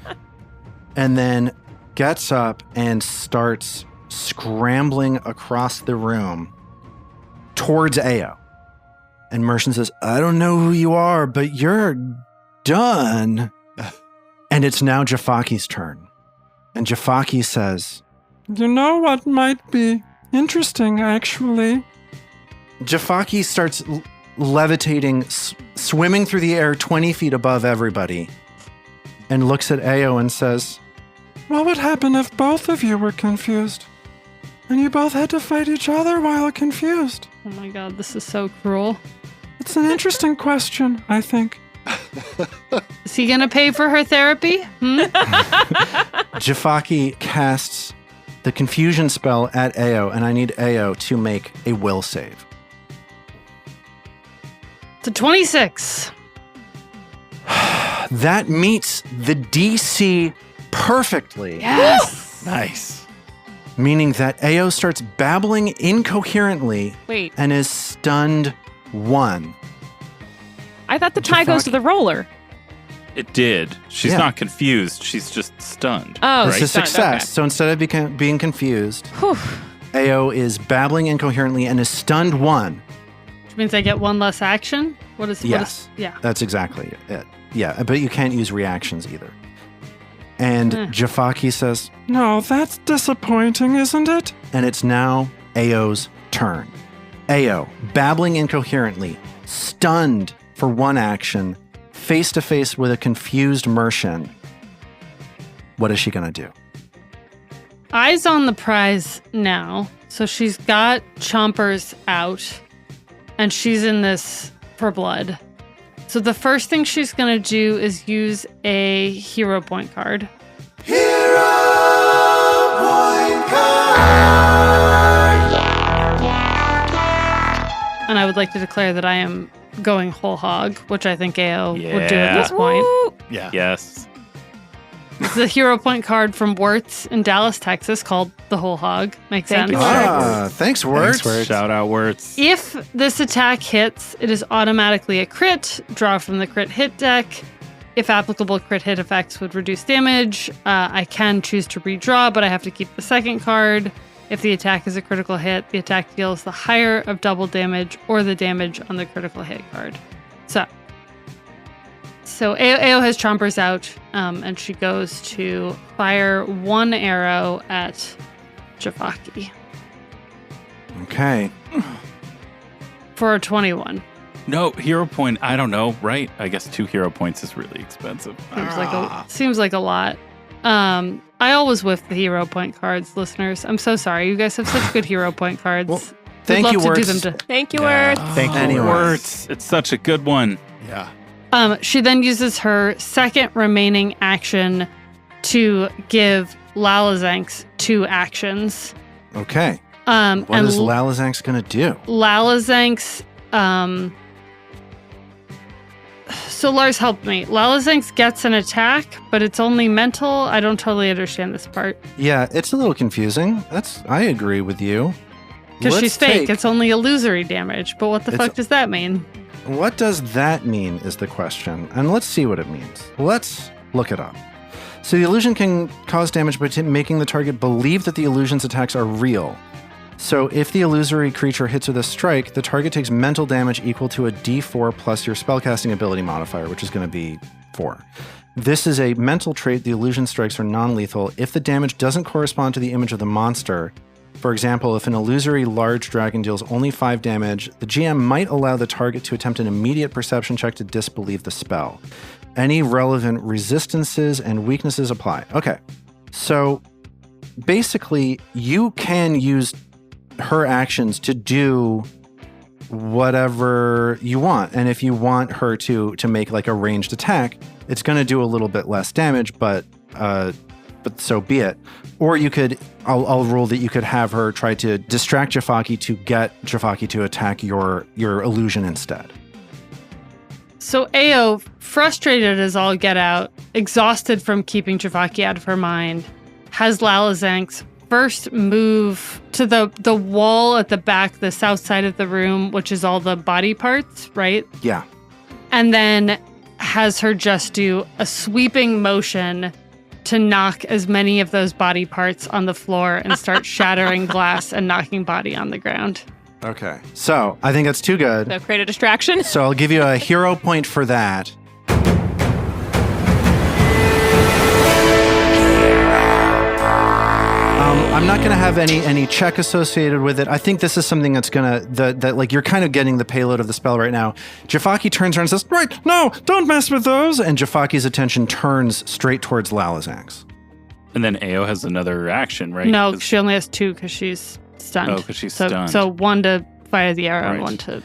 S2: And then gets up and starts scrambling across the room towards Ao. And Mercian says, I don't know who you are, but you're done. And it's now Jafaki's turn. And Jafaki says,
S7: You know what might be interesting, actually?
S2: Jafaki starts levitating, swimming through the air 20 feet above everybody, and looks at Ao and says,
S7: What would happen if both of you were confused? And you both had to fight each other while confused?
S4: Oh my god, this is so cruel.
S7: It's an interesting question, I think.
S4: Is he going to pay for her therapy?
S2: Jafaki casts the confusion spell at Ao, and I need Ao to make a will save.
S4: It's a 26.
S2: That meets the DC perfectly.
S4: Yes.
S6: Nice.
S2: Meaning that Ao starts babbling incoherently
S3: Wait,
S2: and is stunned 1.
S3: I thought the tie goes to the roller.
S6: It did. She's
S2: Yeah.
S6: not confused. She's just stunned.
S3: Oh,
S2: It's a
S3: stunned,
S2: success. So instead of being confused,
S3: okay. Whew.
S2: Ao is babbling incoherently and is stunned 1.
S4: Which means I get one less action?
S2: Yes.
S4: Yeah.
S2: That's exactly it. Yeah, but you can't use reactions either. And Jafaki says,
S7: No, that's disappointing, isn't it?
S2: and it's now Ao's turn. Ao, babbling incoherently, stunned for 1 action, face to face with a confused Mercian. What is she going to do?
S4: Eyes on the prize now. So she's got chompers out and she's in this for blood. So the first thing she's going to do is use a hero point card. And I would like to declare that I am going whole hog, which I think AO would do at
S6: Yeah.
S4: this point.
S3: Woo!
S5: Yeah.
S6: Yes.
S4: This is a hero point card from Wirtz in Dallas, Texas, called the Whole Hog. Makes
S3: Thank
S4: sense.
S3: you,
S2: Thanks, Words.
S6: Shout out words.
S4: If this attack hits, it is automatically a crit. Draw from the crit hit deck. If applicable, crit hit effects would reduce damage. I can choose to redraw, but I have to keep the second card. If the attack is a critical hit, the attack deals the higher of double damage or the damage on the critical hit card. So Ao has chompers out, and she goes to fire 1 arrow at Jafaki
S2: Okay.
S4: for a 21.
S6: No, hero point. I don't know, right? I guess 2 hero points is really expensive.
S4: Seems like a lot. I always whiff the hero point cards, listeners. I'm so sorry. You guys have such good hero point cards.
S2: Well,
S4: We'd
S2: thank
S4: love
S2: you,
S4: to do
S2: Words.
S4: them to.
S3: Thank you, Words.
S5: Thank you.
S2: Anyway.
S6: Words. It's such a good one.
S5: Yeah.
S4: She then uses her second remaining action to give Lalazanx 2 actions.
S2: Okay.
S4: What
S2: What is Lalazanx going to do?
S4: Lalazanx, so Lars, help me. Lalazanx gets an attack, but it's only mental. I don't totally understand this part.
S2: Yeah, it's a little confusing. I agree with you.
S4: Because
S2: Let's
S4: she's fake.
S2: take-
S4: It's only illusory damage. But what the
S2: It's-
S4: fuck does that mean?
S2: What does that mean is the question. And let's see what it means. Let's look it up. So the illusion can cause damage by making the target believe that the illusion's attacks are real. So if the illusory creature hits with a strike, the target takes mental damage equal to a d4 plus your spellcasting ability modifier, which is going to be 4. This is a mental trait. The illusion strikes are non-lethal. If the damage doesn't correspond to the image of the monster, for example, if an illusory large dragon deals only 5 damage, the GM might allow the target to attempt an immediate perception check to disbelieve the spell. Any relevant resistances and weaknesses apply. Okay, so basically you can use her actions to do whatever you want. And if you want her to make like a ranged attack, it's going to do a little bit less damage, but so be it. Or you could, I'll rule that you could have her try to distract Jafaki to get Jafaki to attack your illusion instead.
S4: So Ao, frustrated as all get out, exhausted from keeping Jafaki out of her mind, has Lalazanx first move to the wall at the back, the south side of the room, which is all the body parts, right?
S2: Yeah.
S4: And then has her just do a sweeping motion to knock as many of those body parts on the floor and start shattering glass and knocking body on the ground.
S2: Okay. So I think that's too good.
S3: So create a distraction.
S2: So I'll give you a hero point for that. I'm not going to have any check associated with it. I think this is something that's going to, that like you're kind of getting the payload of the spell right now. Jafaki turns around and says, right, no, don't mess with those. And Jafaki's attention turns straight towards Lalazanx.
S6: And then Ao has another action, right?
S4: No,
S6: 'Cause-
S4: she only has 2 because she's stunned.
S6: Oh, 'cause she's stunned.
S4: So 1 to fire the arrow and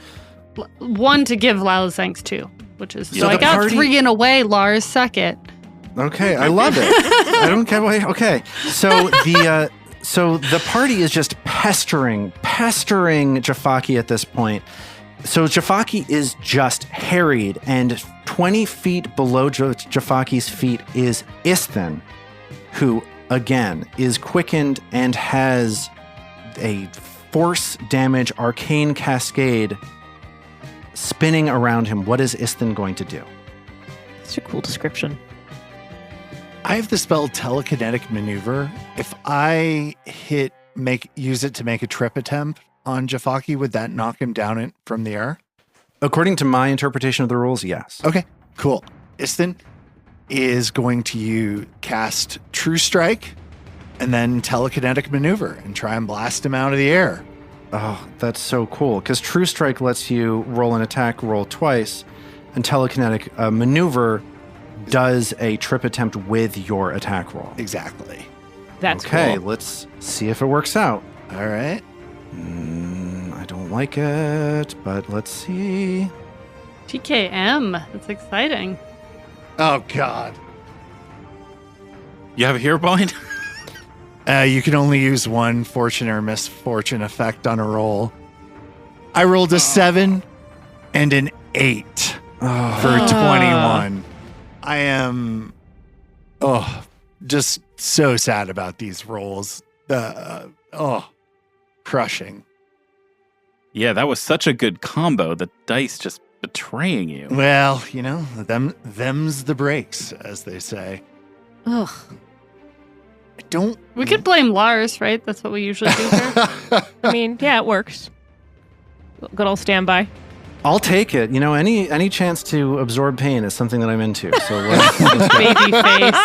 S6: Right.
S4: 1 to give Lalazanx 2. which is
S2: So
S4: so I
S2: the
S4: got
S2: party-
S4: 3 in a way. Lars, suck it.
S2: Okay, I love it. I don't care. Okay, so the party is just pestering Jafaki at this point. So Jafaki is just harried, and 20 feet below Jafaki's feet is Isthin, who again is quickened and has a force damage arcane cascade spinning around him. What is Isthin going to do?
S3: Such a cool description.
S5: I have the spell telekinetic maneuver. If I use it to make a trip attempt on Jafaki, would that knock him down from the air?
S2: According to my interpretation of the rules, yes.
S5: Okay, cool. Isthin is going to cast True Strike and then telekinetic maneuver and try and blast him out of the air.
S2: Oh, that's so cool. Because True Strike lets you roll an attack roll twice, and telekinetic maneuver does a trip attempt with your attack roll.
S5: Exactly.
S3: That's
S2: okay,
S3: cool.
S2: let's see if it works out.
S5: All right.
S2: I don't like it, but let's see.
S4: TKM. That's exciting.
S5: Oh, God.
S6: You have a hero point?
S5: You can only use one fortune or misfortune effect on a roll. I rolled a 7 and an 8 for 21. I am, just so sad about these rolls. Crushing.
S6: Yeah, that was such a good combo. The dice just betraying you.
S5: Well, them's the breaks, as they say.
S4: Ugh.
S5: I don't.
S4: We could blame Lars, right? That's what we usually do here.
S3: I mean, yeah, it works. Good old standby.
S2: I'll take it. Any chance to absorb pain is something that I'm into. So let's
S3: Baby face.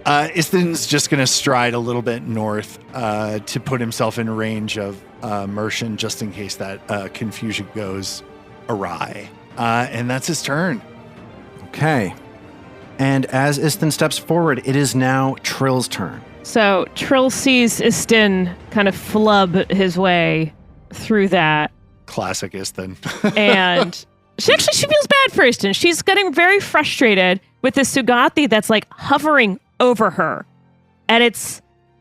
S5: Isthin's just going to stride a little bit north to put himself in range of Mershon, just in case that confusion goes awry. And that's his turn.
S2: Okay. And as Isthin steps forward, it is now Trill's turn.
S3: So Trill sees Isthin kind of flub his way through that.
S5: Classic Isthin.
S3: And she feels bad for Isthin. She's getting very frustrated with this Sugathi that's like hovering over her. And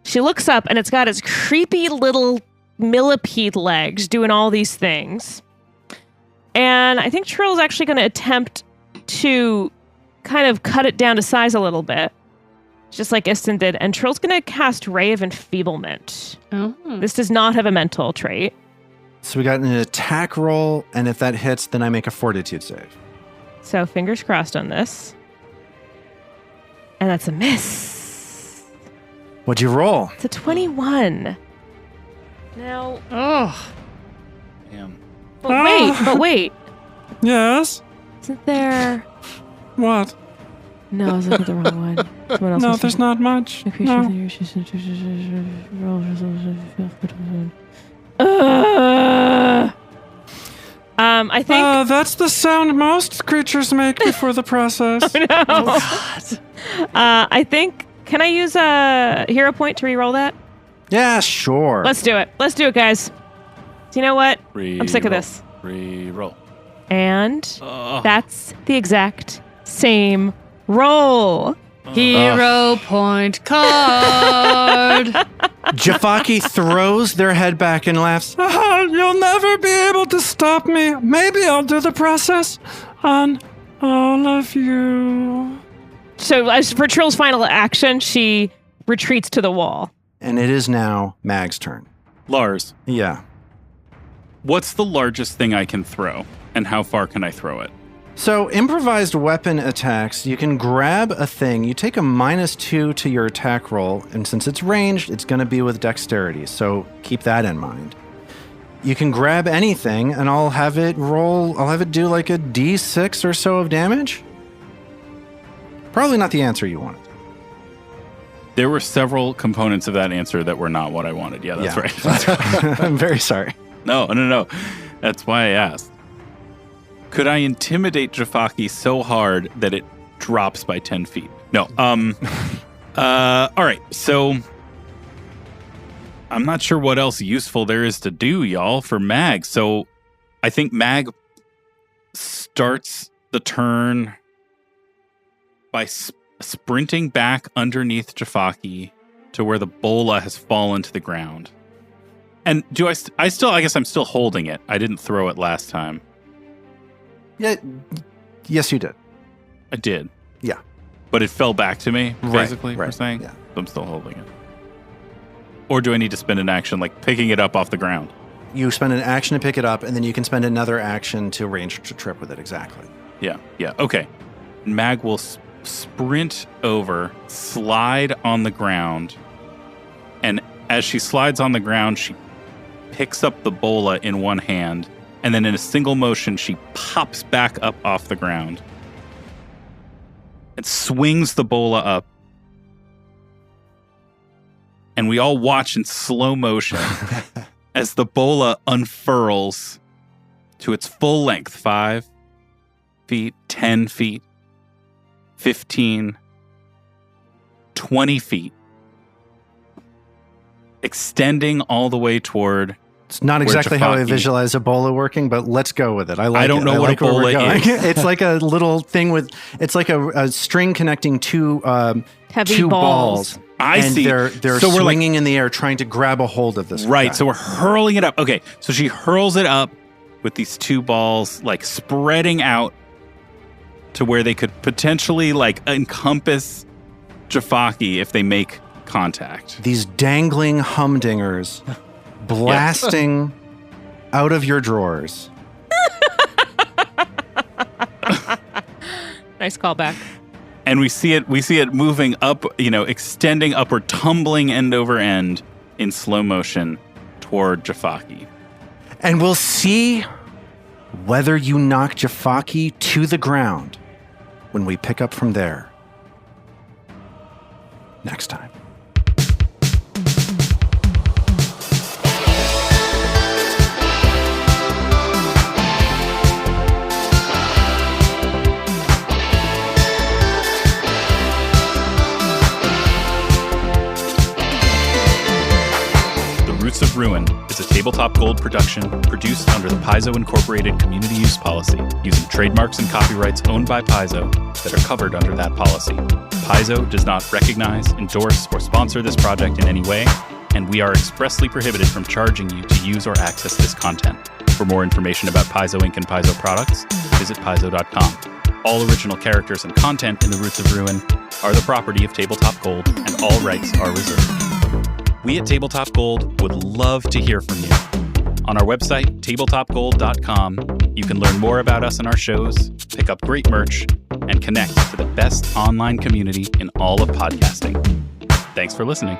S3: she looks up and it's got its creepy little millipede legs doing all these things. And I think Trill's actually going to attempt to kind of cut it down to size a little bit, just like Isthin did. And Trill's going to cast Ray of Enfeeblement.
S4: Oh.
S3: This does not have a mental trait.
S2: So we got an attack roll, and if that hits, then I make a fortitude save.
S3: So fingers crossed on this. And that's a miss.
S2: What'd you roll?
S3: It's a 21. Now,
S6: Damn.
S3: but wait.
S7: Yes?
S3: Isn't there...
S7: What?
S3: No, I was looking at the wrong one. Someone else
S7: No,
S3: was
S7: there's not much. No.
S3: I think...
S7: That's the sound most creatures make before the process.
S3: I think... Can I use a hero point to re-roll that?
S2: Yeah, sure.
S3: Let's do it. Let's do it, guys. Do you know what? I'm sick of this.
S6: Re-roll.
S3: And that's the exact same roll.
S4: Hero point card.
S2: Jafaki throws their head back and laughs.
S7: You'll never be able to stop me. Maybe I'll do the process on all of you.
S3: So as for Trill's final action, she retreats to the wall.
S2: And it is now Mag's turn.
S6: Lars,
S2: Yeah.
S6: what's the largest thing I can throw, and how far can I throw it?
S2: So improvised weapon attacks, you can grab a thing, you take a -2 to your attack roll, and since it's ranged, it's going to be with dexterity, so keep that in mind. You can grab anything, and I'll have it do like a d6 or so of damage. Probably not the answer you wanted.
S6: There were several components of that answer that were not what I wanted. Yeah, that's right.
S2: I'm very sorry.
S6: No. That's why I asked. Could I intimidate Jafaki so hard that it drops by 10 feet? No. All right. So I'm not sure what else useful there is to do, y'all, for Mag. So I think Mag starts the turn by sprinting back underneath Jafaki to where the bola has fallen to the ground. And do I guess I'm still holding it. I didn't throw it last time.
S2: Yeah. Yes, you did.
S6: I did.
S2: Yeah.
S6: But it fell back to me, basically,
S2: right,
S6: we're saying?
S2: yeah.
S6: So I'm still holding it. Or do I need to spend an action, like picking it up off the ground?
S2: You spend an action to pick it up, and then you can spend another action to range to trip with it, exactly.
S6: Yeah. Okay. Mag will sprint over, slide on the ground, and as she slides on the ground, she picks up the bola in one hand, and then in a single motion, she pops back up off the ground and swings the bola up. And we all watch in slow motion as the bola unfurls to its full length, 5 feet, 10 feet, 15, 20 feet, extending all the way toward.
S2: It's not exactly how I visualize a bola working, but let's go with it.
S6: I don't know what a bola is.
S2: It's like a little thing it's like a string connecting two
S3: Heavy
S2: two
S3: balls.
S6: I see.
S2: They're
S6: so
S2: swinging in the air, trying to grab a hold of this.
S6: Right.
S2: guy.
S6: So we're hurling it up. Okay. So she hurls it up with these two balls, like spreading out to where they could potentially like encompass Jafaki if they make contact.
S2: These dangling humdingers blasting out of your drawers.
S3: Nice callback.
S6: And we see it moving up, extending upward, tumbling end over end in slow motion toward Jafaki.
S2: And we'll see whether you knock Jafaki to the ground when we pick up from there next time.
S6: Roots of Ruin is a Tabletop Gold production produced under the Paizo Incorporated Community Use Policy, using trademarks and copyrights owned by Paizo that are covered under that policy. Paizo does not recognize, endorse, or sponsor this project in any way, and we are expressly prohibited from charging you to use or access this content. For more information about Paizo Inc. and Paizo products, visit paizo.com. All original characters and content in the Roots of Ruin are the property of Tabletop Gold, and all rights are reserved. We at Tabletop Gold would love to hear from you. On our website, tabletopgold.com, you can learn more about us and our shows, pick up great merch, and connect to the best online community in all of podcasting. Thanks for listening.